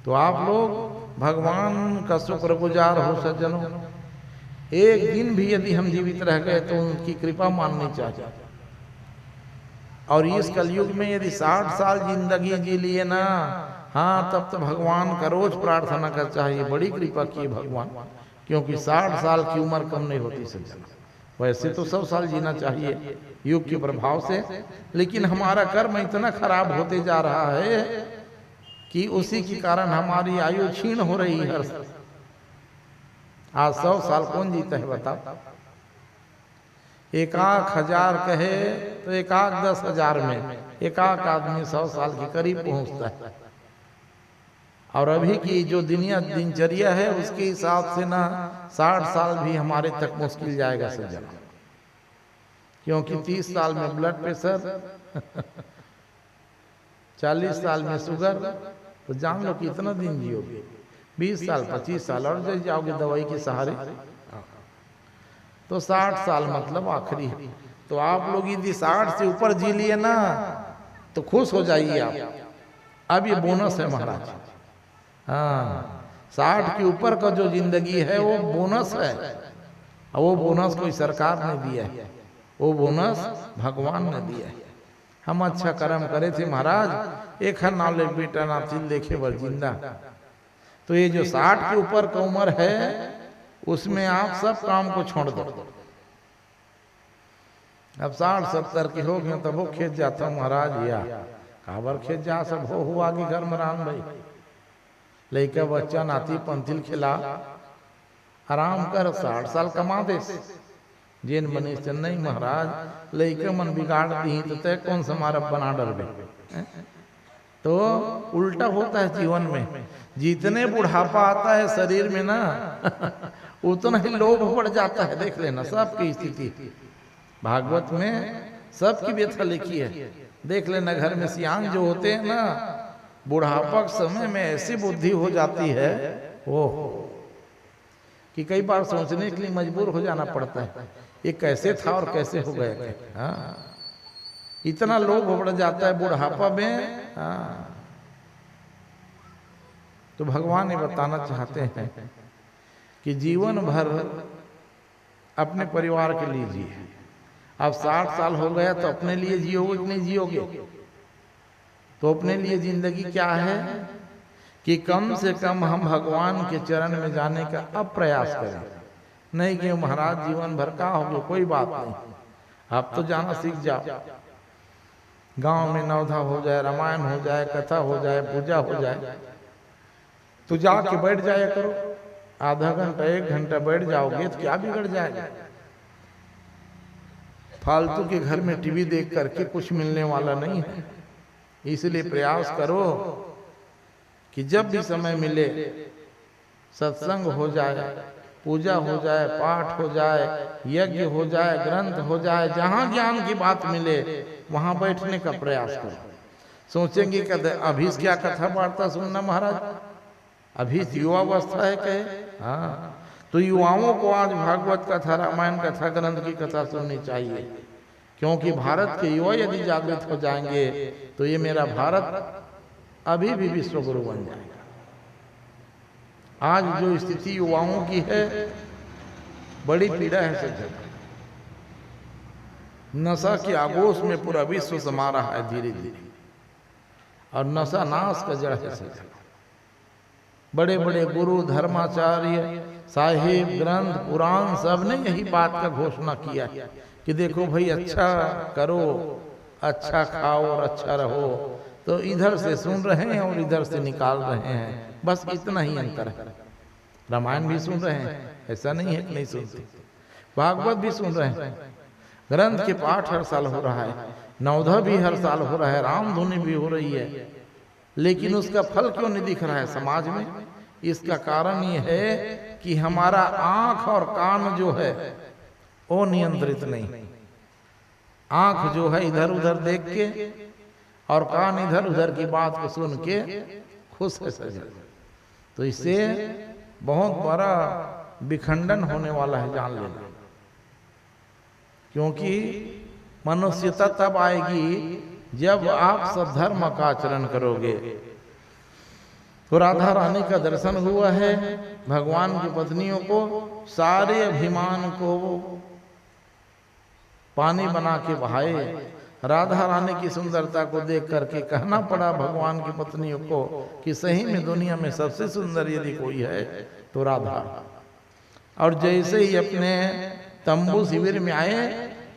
Speaker 1: तो आप लोग भगवान का शुक्रगुजार हो सज्जनों। एक दिन भी यदि हम जीवित रह गए तो उनकी कृपा माननी चाहिए। और इस कलयुग में यदि 60 साल जिंदगी जी लिए ना, हाँ तब तो भगवान का रोज प्रार्थना कर चाहिए, बड़ी कृपा की भगवान। क्योंकि 60 साल की उम्र कम नहीं होती सज्जन। वैसे तो 100 साल जीना चाहिए युग के प्रभाव से, लेकिन हमारा कर्म इतना खराब होते जा रहा है कि उसी के कारण हमारी आयु क्षीण हो रही है। आज 100 साल कौन जीता है बताओ? 1,000 कहे तो 1,10,000 में 1 आदमी 100 साल के करीब पहुंचता है। और अभी की जो दिनचर्या है उसके हिसाब से ना 60 साल भी हमारे तक मुश्किल जाएगा सज्जन, क्योंकि 30 साल में ब्लड प्रेशर 40 साल में शुगर, तो जान लो कितना दिन जियोगे, 20 साल 25 साल और जब जाओगे दवाई के सहारे, तो 60 साल मतलब आखिरी। तो आप लोग यदि 60 से ऊपर जी लिए ना तो खुश हो जाइए आप। अब ये बोनस है महाराज। हाँ, 60 के ऊपर का जो जिंदगी है वो बोनस है, और वो बोनस कोई सरकार ने दिया है, वो बोनस भगवान ने दिया है। हम अच्छा कर्म करे थे महाराज, एक हर नाले बेटा नातिल देखे वर जिंदा। तो ये जो 60 के ऊपर का उम्र है उसमें आप सब काम को छोड़ दो। अब 60-70 के हो गए तब वो खेत जाता महाराज, या काबर खेत जा, सब हो हुआ कि घर में राम भाई लड़का बच्चा नाती पंथिल खिला आराम कर, 60 साल कमा दे। जेन मनीष नहीं महाराज लड़का मन बिगाड़ दी तो तय कौन सा मारा बना डर में। तो उल्टा होता है जीवन में, जितने बुढ़ापा आता है शरीर में ना उतना ही लोभ बढ़ जाता है। देख लेना सबकी स्थिति भागवत में सबकी व्यथा लिखी है। देख लेना घर में सियान जो होते हैं ना, बुढ़ापा के समय में ऐसी बुद्धि हो जाती है वो कि कई बार सोचने के लिए मजबूर हो जाना पड़ता है, ये कैसे था और कैसे हो गया। हाँ, इतना लोभ बढ़ जाता है बुढ़ापा में। हाँ, तो भगवान ये बताना चाहते हैं कि जीवन भर अपने परिवार के लिए जिए। अब 60 साल हो गया तो अपने लिए जियोगे कि नहीं जियोगे? तो अपने लिए जिंदगी क्या है कि कम से कम हम भगवान के चरण में जाने का अब प्रयास करें। नहीं कि महाराज जीवन भर का हो गया, कोई बात नहीं, आप तो जाना सीख जाओ। गांव में नवधा हो जाए, रामायण हो जाए, कथा हो जाए, पूजा हो जाए, तो जाके बैठ जाया करो। आधा घंटा 1 घंटा बैठ जाओगे तो क्या बिगड़ जाएगा? फालतू के घर में टीवी देख करके कुछ मिलने वाला नहीं है। इसलिए प्रयास करो कि जब भी समय मिले सत्संग हो जाए, पूजा हो जाए, पाठ हो जाए, यज्ञ हो जाए, ग्रंथ हो जाए, जहां ज्ञान की बात मिले वहां बैठने का प्रयास करो। सोचेंगे कि अभी क्या कथा वार्ता सुनना महाराज, अभी युवावस्था है कहे। हाँ, तो युवाओं को आज भागवत कथा, रामायण कथा, ग्रंथ की कथा सुननी चाहिए, क्योंकि भारत के युवा यदि जागृत हो जाएंगे तो ये मेरा भारत अभी भी विश्व गुरु बन जाएगा। आज जो स्थिति युवाओं की है बड़ी पीड़ा है सज्जन। नशा के आगोश में पूरा विश्व समा रहा है धीरे धीरे, और नशा नाश का जड़ है सज्जन। बड़े बड़े गुरु, धर्माचार्य, साहिब, ग्रंथ, पुराण सब ने यही बात का घोषणा किया कि देखो भाई अच्छा करो, अच्छा खाओ और अच्छा रहो। तो इधर से सुन रहे हैं और इधर से निकाल रहे हैं, बस इतना ही अंतर है। रामायण भी सुन रहे हैं, ऐसा नहीं है कि नहीं सुनते, भागवत भी सुन रहे हैं, ग्रंथ के पाठ हर साल हो रहा है, नवधा भी हर साल हो रहा है, राम धुनी भी हो रही है, लेकिन उसका फल क्यों नहीं दिख रहा है समाज में? इसका कारण ये है कि हमारा आंख और कान जो है वो नियंत्रित नहीं। आंख जो है इधर उधर देख के और कान इधर उधर की बात को सुन के खुश है सजन। तो इससे बहुत बड़ा विखंडन होने वाला है, जान लेना। क्योंकि मनुष्यता तब आएगी जब आप सद्धर्म का आचरण करोगे। तो राधा रानी का दर्शन हुआ है, भगवान की पत्नियों को सारे अभिमान को पानी बना के बहाए। राधा रानी की सुंदरता को देख करके कहना पड़ा भगवान की पत्नियों को कि सही में दुनिया में सबसे सुंदर यदि कोई है तो राधा। और जैसे ही अपने तंबू शिविर में आए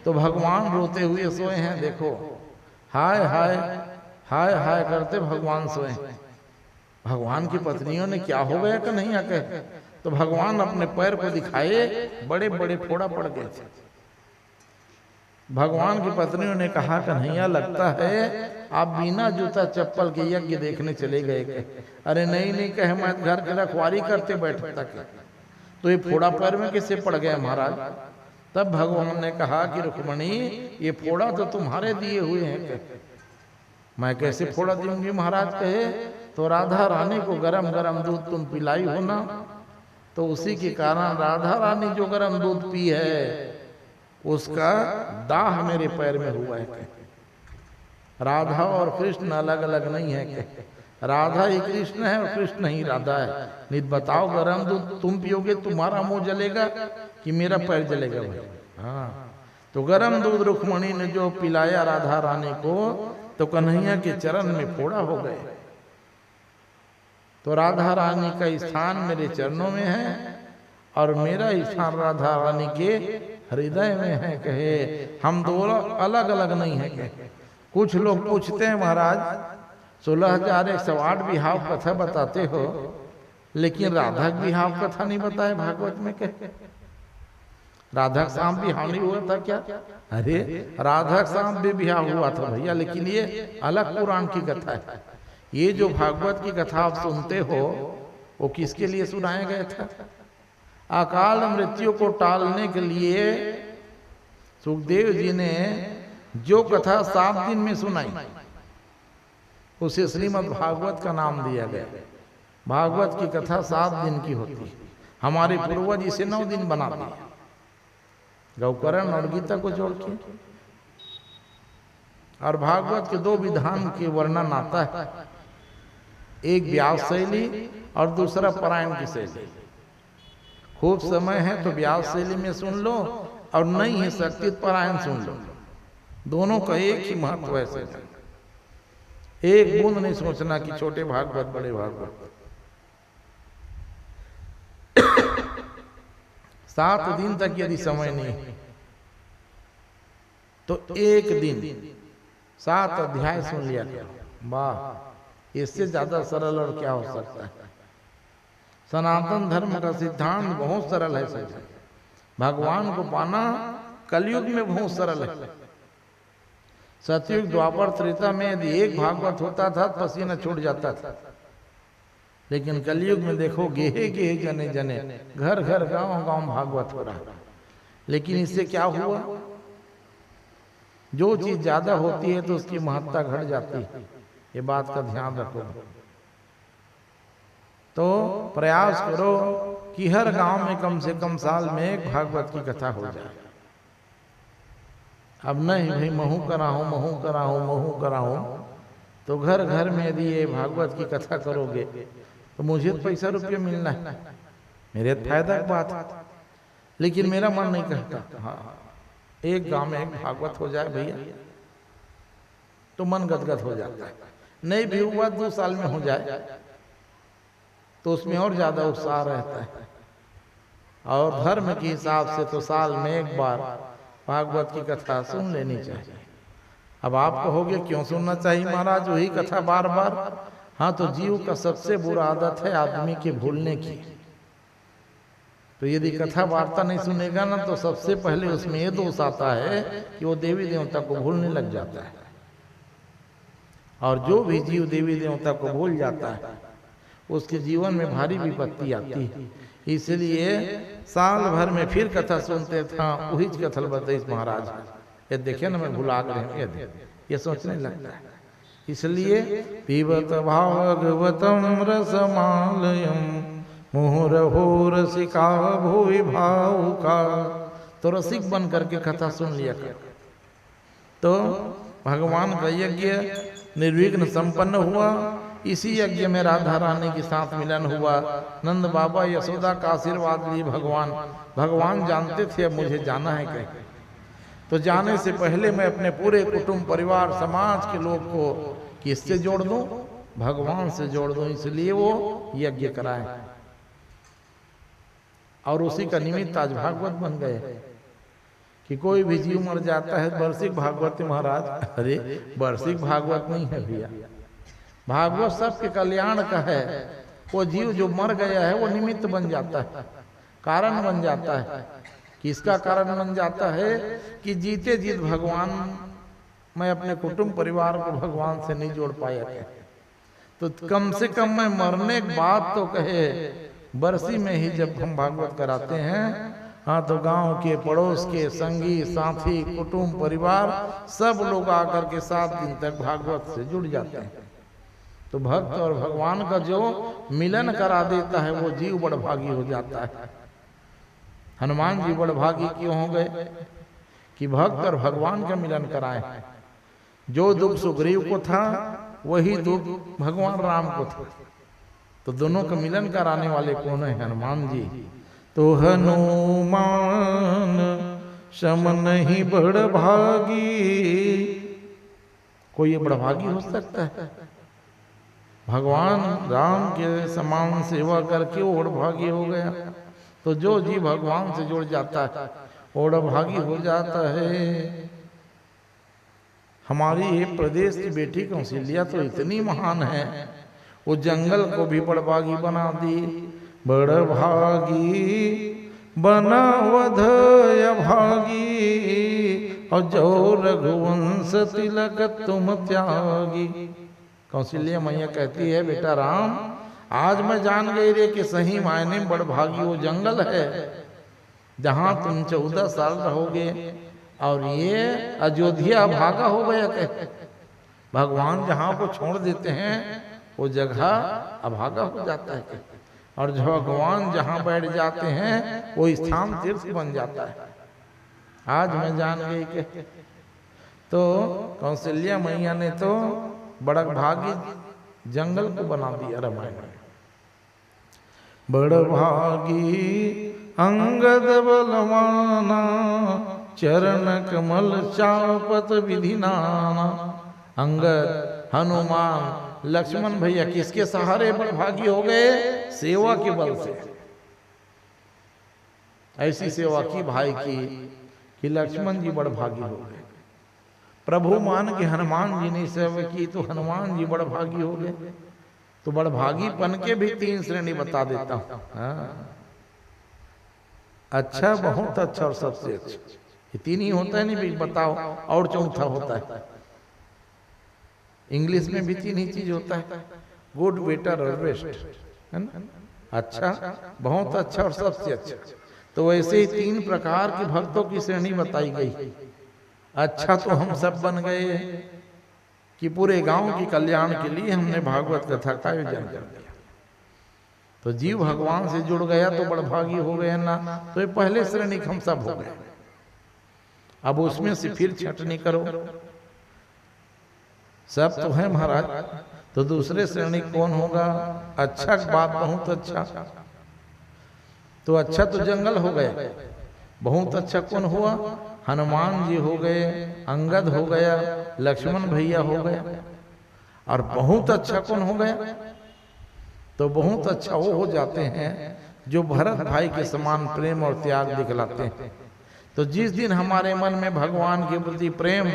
Speaker 1: तो भगवान रोते हुए सोए हैं। देखो, हाय हाय हाय हाय करते भगवान सोए। भगवान की पत्नियों ने क्या हो गया कि नहीं आके, तो भगवान अपने पैर को दिखाए, बड़े बड़े फोड़ा पड़ गए थे। भगवान की पत्नियों ने कहा कन्हैया लगता है आप बिना जूता चप्पल के यज्ञ देखने चले गए क्या? अरे नहीं नहीं कहे मैं घर की रखवारी करते बैठता क्या? तो ये फोड़ा पैर में कैसे पड़ गया महाराज? तब भगवान ने कहा कि रुक्मणी ये फोड़ा तो तुम्हारे दिए हुए हैं क्या? मैं कैसे फोड़ा दूंगी महाराज? कहे तो राधा रानी को गरम गरम दूध तुम पिलाई हो ना, तो उसी के कारण राधा रानी जो गरम दूध पी है उसका दाह मेरे पैर में हुआ है क्या? राधा और कृष्ण अलग अलग नहीं है क्या? राधा ही कृष्ण है और कृष्ण ही राधा है। नहीं बताओ गरम दूध तुम पियोगे तुम्हारा मुंह जलेगा कि मेरा पैर जलेगा भाई? हाँ, तो गरम दूध रुक्मणी ने जो पिलाया राधा रानी को तो कन्हैया के चरण में फोड़ा हो गए। तो राधा रानी का स्थान मेरे चरणों में है और मेरा स्थान राधा रानी के हृदय में है। कहे हम दोनों अलग अलग नहीं है। कहे कुछ लोग पूछते हैं महाराज 16,108 विहाव कथा बताते हो लेकिन राधा की विहाव कथा नहीं बताए भागवत में। कहे राधा शाम विहाव नहीं हुआ था क्या? अरे राधा शाम भी विहाव हुआ था भैया, लेकिन ये अलग पुराण की कथा है। ये जो भागवत की कथा आप सुनते हो वो किसके लिए सुनाया गया था? अकाल मृत्यु को टालने के लिए सुखदेव जी ने जो कथा 7 दिन में सुनाई उसे श्रीमद् भागवत का नाम दिया गया। भागवत की कथा 7 दिन की होती है। हमारे पूर्वज इसे 9 दिन बना दिए, गौकर्ण और गीता को जोड़ के। और भागवत के 2 विधान के वर्णन आता है, एक व्यास शैली और दूसरा पारायण की शैली। खूब समय है तो व्यास शैली में सुन लो और नहीं है शक्ति पारायण सुन लो। दोनों का एक ही महत्व है। एक बूंद नहीं सोचना कि छोटे भागवत बड़े भागवत। 7 दिन तक यदि समय नहीं तो एक दिन 7 अध्याय सुन लिया करो। वाह, इससे ज्यादा सरल और क्या हो सकता है? सनातन धर्म का सिद्धांत बहुत सरल है। सच भगवान को पाना कलयुग में बहुत सरल है। सतयुग द्वापर त्रेता में यदि एक भागवत होता था पसीना छूट जाता था, लेकिन कलयुग में देखो गेहे गेहे जने जने घर घर गांव गांव भागवत हो रहा। लेकिन इससे क्या हुआ? जो चीज ज्यादा होती है तो उसकी महत्ता घट जाती है। ये बात का ध्यान रखो। तो प्रयास करो कि हर गांव में कम से कम साल में एक भागवत की कथा हो जाए। अब नहीं भाई महू कराऊं महू कराऊं महू कराऊं, तो घर घर में यदि ये भागवत की कथा करोगे तो मुझे तो पैसा रुपये मिलना है, मेरे फायदा की बात है। लेकिन मेरा मन नहीं कहता हाँ एक गांव में एक भागवत हो जाए भैया, तो मन गदगद हो जाता है। नहीं भी हुआ 2 साल में हो जाए तो उसमें और ज्यादा उत्साह रहता है। और धर्म के हिसाब से तो साल में एक बार भागवत की कथा सुन लेनी चाहिए। अब आप कहोगे क्यों सुनना चाहिए महाराज वही कथा बार बार? हाँ, तो जीव का सबसे बुरा आदत है आदमी के भूलने की। तो यदि कथा वार्ता नहीं सुनेगा ना तो सबसे पहले उसमें ये दोष आता है कि वो देवी देवता को भूलने लग जाता है। और जो भी जीव देवी देवता को भूल जाता है उसके जीवन में भारी विपत्ति आती है। इसलिए साल भर में फिर कथा सुनते था वही कथल बताइए महाराज। ये देखे ना मैं भुला गए, ये सोचने लगता है। इसलिए पीबत भागवतम रसमालयम मुहुरहो रसिका भूवि भावुका। तो रसिक बन करके कथा सुन लिया कर। तो भगवान का यज्ञ निर्विघ्न संपन्न हुआ। इसी यज्ञ में राधा रानी के साथ मिलन हुआ। नंद बाबा यशोदा का आशीर्वाद लिए भगवान जानते थे अब मुझे जाना है कहीं, तो जाने से पहले मैं अपने पूरे कुटुंब परिवार समाज के लोग को किससे जोड़ दूं? भगवान से जोड़ दूं। इसलिए वो यज्ञ कराए और उसी का निमित्त आज भागवत बन गए। कि कोई भी जीव मर जाता है वार्षिक भागवत महाराज, अरे वार्षिक भागवत नहीं है भैया, भागवत सबके कल्याण का है। वो जीव जो मर गया है वो निमित्त बन जाता है, कारण बन जाता है कि इसका कारण बन जाता है कि जीते जीत भगवान, मैं अपने कुटुंब परिवार को भगवान से नहीं जोड़ पाया था, तो कम से कम मैं मरने के बाद तो कहे बरसी में ही जब हम भागवत कराते हैं, हाँ तो गांव के पड़ोस के संगी साथी कुटुंब परिवार सब लोग आकर के 7 दिन तक भागवत से जुड़ जाते हैं। तो भक्त और भगवान का जो मिलन करा देता है वो जीव बड़भागी हो जाता है। हनुमान जी बड़भागी क्यों हो गए कि भक्त और भगवान का मिलन कराए। जो दुख सुग्रीव को था वही दुख भगवान राम को था, तो दोनों का मिलन कराने वाले कौन है? हनुमान जी। तो हनुमान सम नहीं बड़भागी, कोई ये बड़भागी हो सकता है? भगवान राम के समान सेवा करके वो बड़भागी हो गया। तो जो जी भगवान से जुड़ जाता है वो बड़भागी हो जाता है। हमारी ये प्रदेश की बेटी कौशल्या तो इतनी महान है, वो जंगल को भी बड़भागी बना दी। बड़भागी बनावध भागी और जो रघुवंश तिलक तुम त्यागी। कौशल्या मैया कहती है बेटा राम, आज मैं जान गई रे कि सही मायने में बड़भागी वो जंगल है जहां तुम 14 साल रहोगे, और ये अयोध्या भागा हो गया। कहते भगवान जहां को छोड़ देते हैं वो जगह अभागा हो जाता है, और जो भगवान जहां बैठ जाते हैं वो स्थान तीर्थ बन जाता है। आज मैं जान गई कि तो कौशल्या मैया ने तो बड़भागी जंगल को बना दिया रामायण में। बड़भागी अंगद बलवाना चरण कमल चापत विधि नाना। अंगद, हनुमान, लक्ष्मण भैया किसके सहारे बड़भागी हो गए? सेवा के बल से। ऐसी सेवा की भाई की कि लक्ष्मण जी बड़भागी हो गए। प्रभु मान के हनुमान जी ने सेवा की तो हनुमान जी बड़भागी हो गए। तो बड़भागीपन के भी 3 श्रेणी बता देता हूं। हाँ। अच्छा, बहुत अच्छा और सबसे अच्छा, ये 3 ही होता है। नहीं भाई बताओ, और चौथा होता है। इंग्लिश में भी 3 ही चीज होता है, गुड, बेटर और बेस्ट, है ना? अच्छा, बहुत अच्छा और सबसे अच्छा। तो वैसे ही 3 प्रकार के भक्तों की श्रेणी बताई गई। अच्छा तो हम सब बन गए कि पूरे गांव के कल्याण के लिए हमने भागवत कथा का आयोजन कर दिया। तो जीव भगवान से जुड़ गया तो बड़भागी हो गए ना। तो ये पहले श्रेणी हम सब हो गए। अब उसमें से फिर छटनी करो, सब तो है महाराज। तो दूसरे श्रेणी कौन होगा? अच्छा बात, बहुत अच्छा। तो अच्छा तो जंगल हो गए। बहुत अच्छा कौन हुआ? हनुमान जी हो गए, अंगद हो गया, लक्ष्मण भैया हो गया। और बहुत अच्छा कौन हो गया? तो बहुत अच्छा वो हो जाते हैं जो भरत भाई के समान प्रेम और त्याग दिखलाते हैं। तो जिस दिन हमारे मन में भगवान के प्रति प्रेम,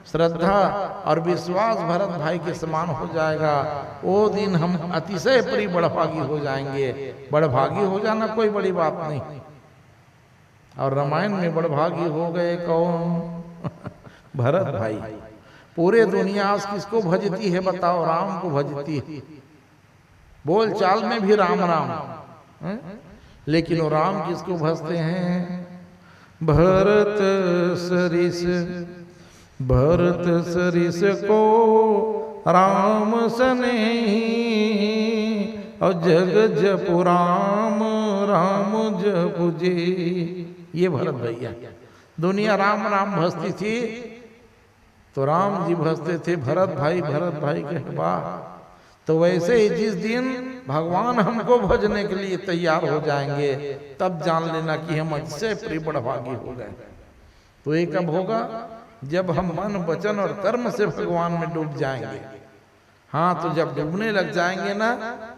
Speaker 1: श्रद्धा और विश्वास भरत भाई के समान हो जाएगा, वो दिन हम अतिशय प्रिय बड़भागी हो जाएंगे। बड़भागी हो जाना कोई बड़ी बात नहीं। और रामायण में बड़भागी हो गए कौन? भरत भाई। पूरे दुनिया आज किसको भजती है बताओ? राम को भजती है। बोल चाल में भी राम राम है? लेकिन वो राम किसको भजते हैं? भरत सरिस, भरत सरिस को राम सनेही, और जग जपु राम, राम जपु जी। ये भरत भैया। दुनिया राम राम भजती थी तो राम जी भजते थे भरत भाई कहे वाह। तो वैसे ही जिस दिन भगवान हमको भजने के लिए तैयार हो जाएंगे तब जान लेना कि हम अच्छे प्रिय बड़भागी हो गए। तो ये कब होगा? जब हम मन, वचन और कर्म से भगवान में डूब जाएंगे। हाँ, तो जब डूबने लग जाएंगे ना,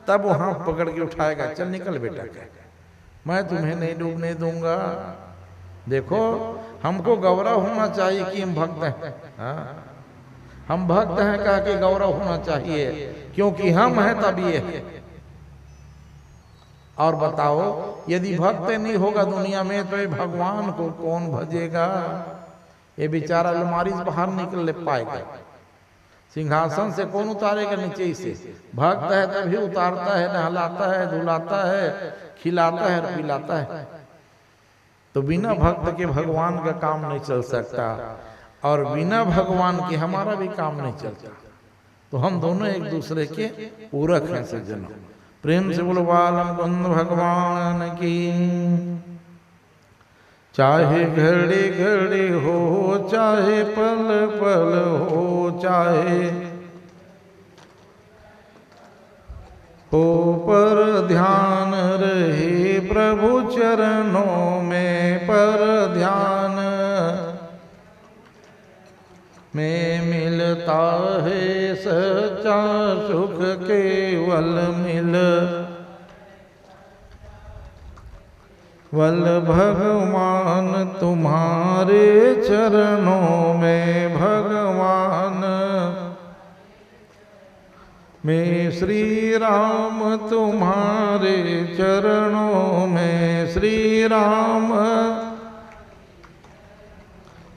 Speaker 1: तब वो हाथ पकड़ के उठाएगा, चल निकल बेटा, मैं तुम्हें नहीं डूबने दूंगा। देखो, हमको गौरव होना चाहिए कि हम भक्त हैं। हाँ, हम भक्त हैं कह के गौरव होना चाहिए, क्योंकि हम हैं तब ये है। और बताओ, यदि भक्त नहीं होगा दुनिया में तो ये भगवान को कौन भजेगा? ये बेचारा अलमारी से बाहर निकल पाएगा? सिंहासन से कौन उतारेगा नीचे से? भक्त है तभी उतारता है, नहलाता है, धुलाता है, खिलाता है और पिलाता है। तो बिना भक्त के भगवान का काम नहीं चल सकता, और बिना भगवान के हमारा भी काम नहीं चलता। तो हम दोनों एक दूसरे के पूरक हैं सज्जनों। प्रेम से बोलो बालमुकुंद भगवान की। चाहे घड़ी घड़ी हो, चाहे पल पल हो, चाहे हो पर ध्यान रहे प्रभु चरणों में, पर ध्यान में मिलता है सच्चा सुख केवल वल भगवान तुम्हारे चरणों में, भगवान में श्री राम तुम्हारे चरणों में, श्री राम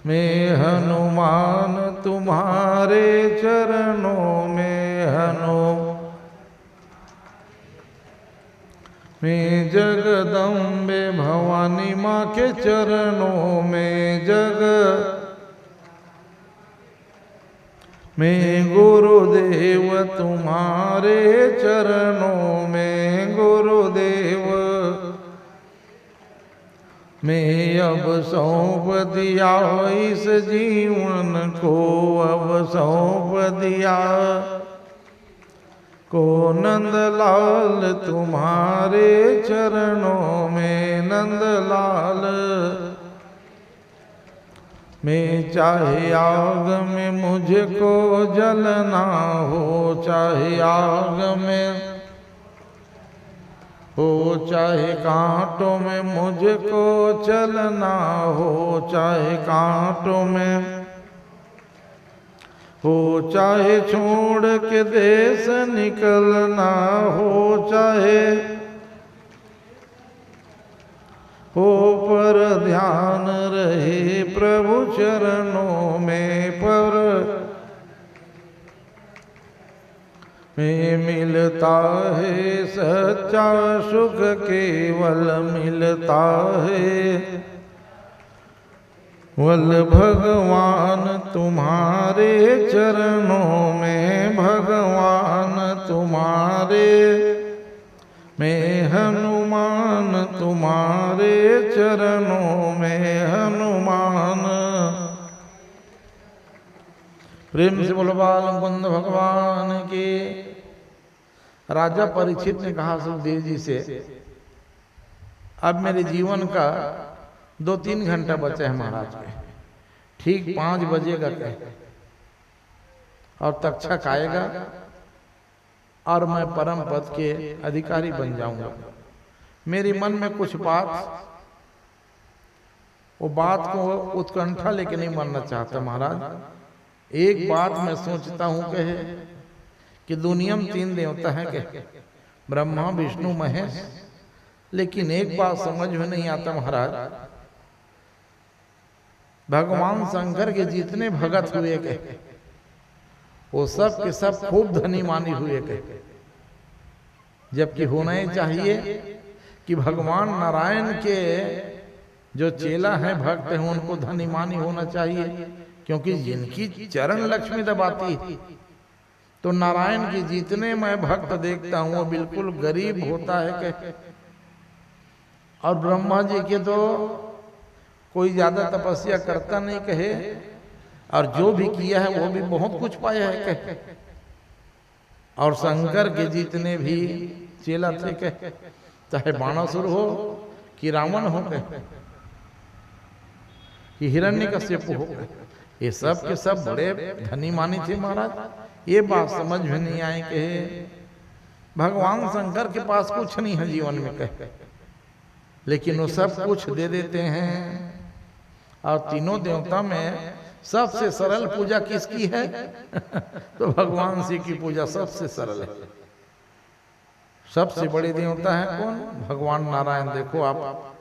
Speaker 1: में हनुमान तुम्हारे चरणों में, में जगदम्बे भवानी माँ के चरणों में, में गुरुदेव तुम्हारे चरणों में, गुरुदेव में अब सौंप दिया इस जीवन को, अब सौंप दिया को नंदलाल तुम्हारे चरणों में, नंदलाल में। चाहे आग में मुझको जलना हो, चाहे आग में हो, चाहे कांटों में मुझको चलना हो, चाहे कांटों में हो, चाहे छोड़ के देश निकलना हो, चाहे हो पर ध्यान रहे प्रभु चरणों में, पर में मिलता है सच्चा सुख केवल मिलता है वल भगवान तुम्हारे चरणों में, भगवान तुम्हारे में, हनुमान तुम्हारे चरणों में, हनुमान। प्रेम से बोलो बालमुकुंद भगवान की। राजा परीक्षित ने कहा सुखदेव जी से, अब मेरे जीवन का 2-3 घंटा बचे हैं महाराज के, ठीक 5 बजेगा और तक्षक आएगा और मैं परम पद के अधिकारी बन जाऊंगा। मेरे मन में कुछ बात, वो बात को उत्कंठा लेके नहीं मरना चाहता महाराज। एक बात मैं सोचता हूं कि दुनिया में 3 देवता हैं के, ब्रह्मा विष्णु महेश, लेकिन एक बात समझ में नहीं आता महाराज, भगवान शंकर के जितने भगत हुए के वो सब के सब खूब धनी मानी हुए के, जबकि होना ही चाहिए कि भगवान नारायण के जो चेला है, भक्त हैं, उनको धनी मानी होना चाहिए, क्योंकि जिनकी चरण लक्ष्मी दबाती तो नारायण के जितने मैं भक्त देखता हूं वो बिल्कुल गरीब होता है के। और ब्रह्मा जी के तो कोई ज्यादा तपस्या करता नहीं कहे, और जो भी किया है वो भी बहुत कुछ पाया है कहे। और शंकर के जितने भी चेला थे कहे, चाहे बाणासुर हो कि रावण हो कहे कि हिरण्यकश्यप हो, ये सब के सब बड़े धनी मानी थे महाराज। ये बात समझ में नहीं आई कहे भगवान शंकर के पास कुछ नहीं है जीवन में कहे, लेकिन वो सब कुछ दे देते हैं। और तीनों देवता में सबसे सरल पूजा किसकी है? तो भगवान शिव की पूजा सबसे सरल है। सबसे बड़े देवता है कौन? भगवान नारायण। देखो आप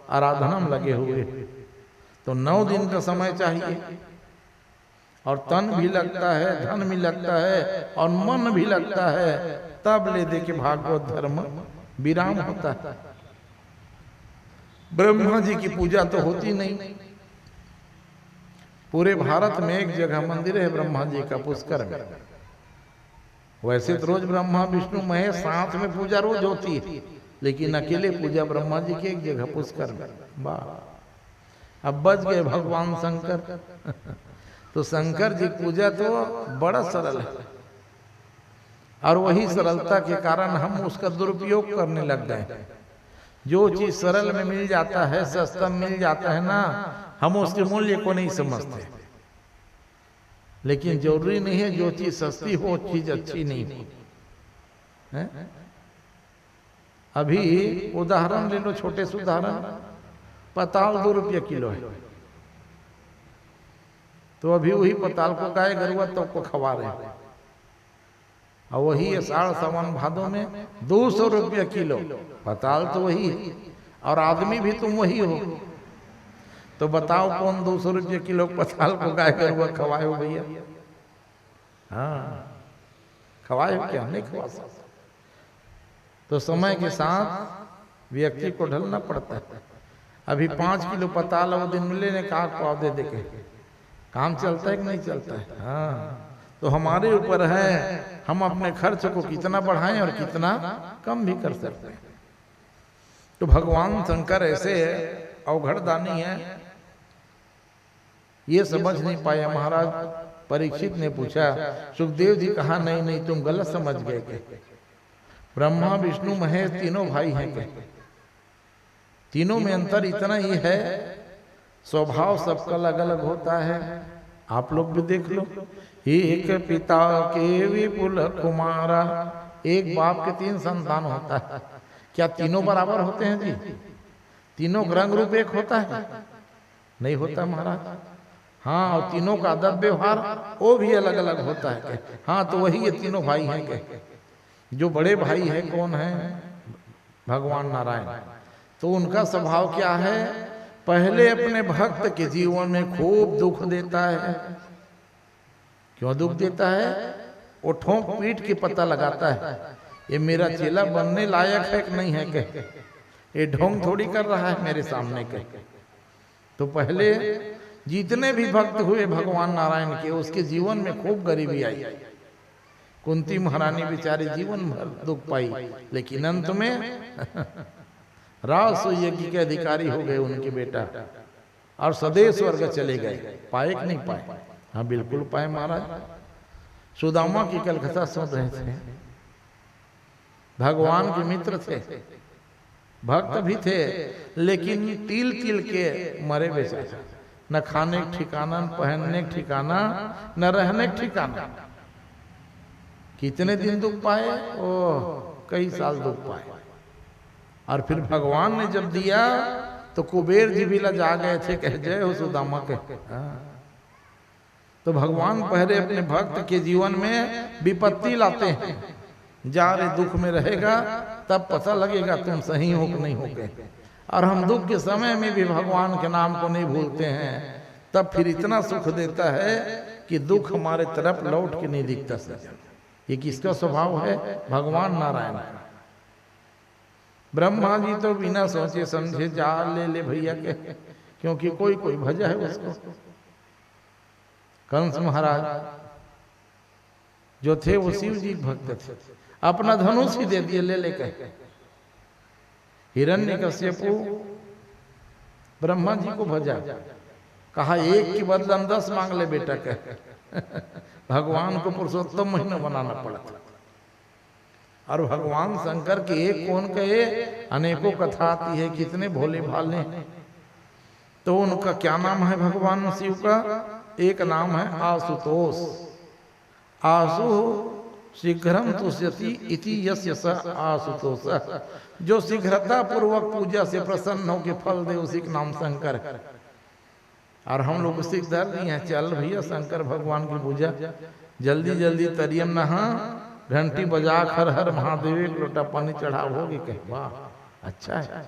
Speaker 1: आराधना में लगे हुए, तो 9 दिन का समय चाहिए, और तन भी लगता है, धन भी लगता है, और मन भी लगता है, तब ले दे के भागवत धर्म विराम होता है। ब्रह्मा जी की पूजा तो होती नहीं। पूरे भारत में एक जगह मंदिर है ब्रह्मा जी का, पुष्कर में। वैसे तो रोज ब्रह्मा विष्णु महेश साथ में पूजा रोज होती है, लेकिन अकेले पूजा ब्रह्मा जी की एक जगह पुष्कर में। वाह, अब बच गए भगवान शंकर। तो शंकर जी पूजा तो बड़ा सरल है, और वही सरलता के कारण हम उसका दुरुपयोग करने लग गए। जो चीज सरल में मिल जाता है, सस्ता मिल जाता है ना, हम उसके मूल्य को नहीं समझते। लेकिन जरूरी नहीं है जो चीज सस्ती हो चीज अच्छी नहीं हो। अभी उदाहरण ले लो, छोटे से उदाहरण, पताल 2 रुपये किलो है, तो अभी वही पताल को गाय गरुआ तो को खवा रहे हैं, और वही आषाढ़ सावन भादों में 200 रुपये किलो पताल तो वही है, और आदमी भी तुम वही हो। तो बताओ कौन 200 रुपये किलो पताल को गाय गरुआ खवाए हो भैया? हाँ, खवाए हो क्या? नहीं खवा सकते। तो समय के साथ व्यक्ति को ढलना पड़ता है। अभी 5 किलो पताल वो दिन मिले ने कहा पौधे देखे, काम चलता है कि नहीं चलता है? हाँ, तो हमारे ऊपर है, हम अपने खर्च को कितना बढ़ाएं और कितना कम भी कर सकते हैं। तो भगवान शंकर ऐसे अवघड़दानी है, ये समझ नहीं पाया। महाराज परीक्षित ने पूछा, सुखदेव जी कहा नहीं नहीं तुम गलत समझ गए के, ब्रह्मा विष्णु महेश तीनों भाई हैं के, तीनों में अंतर इतना ही है, स्वभाव सबका अलग अलग होता है। आप लोग भी देख लो, एक पिता के विपुल कुमारा, एक बाप के 3 संतान होता है, क्या तीनों बराबर होते हैं जी? तीनों रंग रूप एक होता है? नहीं होता महाराज। हाँ, और तीनों का अदब व्यवहार वो भी अलग अलग होता है। हाँ, तो वही ये तीनों भाई हैं के। जो बड़े भाई है कौन है? भगवान नारायण। तो उनका स्वभाव क्या है? पहले अपने भक्त के जीवन में खूब दुख देता है। क्यों दुख देता है? वो ठोंक पीट के पता लगाता है ये मेरा चेला बनने लायक है कि नहीं है के, ये ढोंग थोड़ी कर रहा है मेरे सामने के। तो पहले जितने भी भक्त हुए भगवान नारायण के, उसके जीवन में खूब गरीबी आई। कुंती महारानी बेचारी जीवन भर दुख पाई, लेकिन अंत में रास यज्ञ के अधिकारी हो गए उनके बेटा, और सदैव स्वर्ग चले गए। पाए कि नहीं पाए? हाँ बिल्कुल पाए महाराज। सुदामा की कलकत्ता सुन रहे थे, भगवान के मित्र थे, भक्त भी थे, लेकिन तिल तिल के मरे बेचारे, न खाने का ठिकाना, न पहनने का ठिकाना, न रहने का ठिकाना। कितने दिन दुख पाए? ओह, कई साल दुख पाए। और फिर भगवान ने जब दिया तो कुबेर जी भी लजा गए थे, कह जय हो सुदामा के। तो भगवान पहले अपने भक्त के जीवन में विपत्ति लाते हैं, जा रे दुख में रहेगा तब पता लगेगा तुम सही हो कि नहीं हो गए। और हम दुख के समय में भी भगवान के नाम को नहीं भूलते हैं, तब फिर इतना सुख देता है कि दुख हमारे तरफ लौट के नहीं दिखता। सर ये किसका स्वभाव है? भगवान नारायण का। ब्रह्मा जी तो बिना सोचे समझे जा ले भैया के, क्योंकि कोई कोई भजा है उसको। कंस महाराज जो थे वो शिव जी भक्त थे, अपना धनुष ही दे दिए ले लेकर। हिरण्यकश्यपु ब्रह्मा जी को भजा, कहा 1 के बदले हम 10 मांग ले बेटा के। भगवान को पुरुषोत्तम महीना बनाना पड़ा। और भगवान शंकर के एक कौन कहे, अनेकों कथा आती है, कितने भोले भाले। तो उनका क्या नाम है भगवान शिव का? एक नाम है आशुतोष। आशु शीघ्रम तुष्यति इति यस्य स आशुतोष, जो शीघ्रता पूर्वक पूजा से प्रसन्न होकर फल दे, उसी का नाम शंकर। और हम लोग उसी धर दिए हैं, चल भैया शंकर भगवान की पूजा, जल्दी जल्दी तरियम नहा घंटी बजा हर हर महादेव एक लोटा पानी चढ़ाओगे, कहे वाह अच्छा है।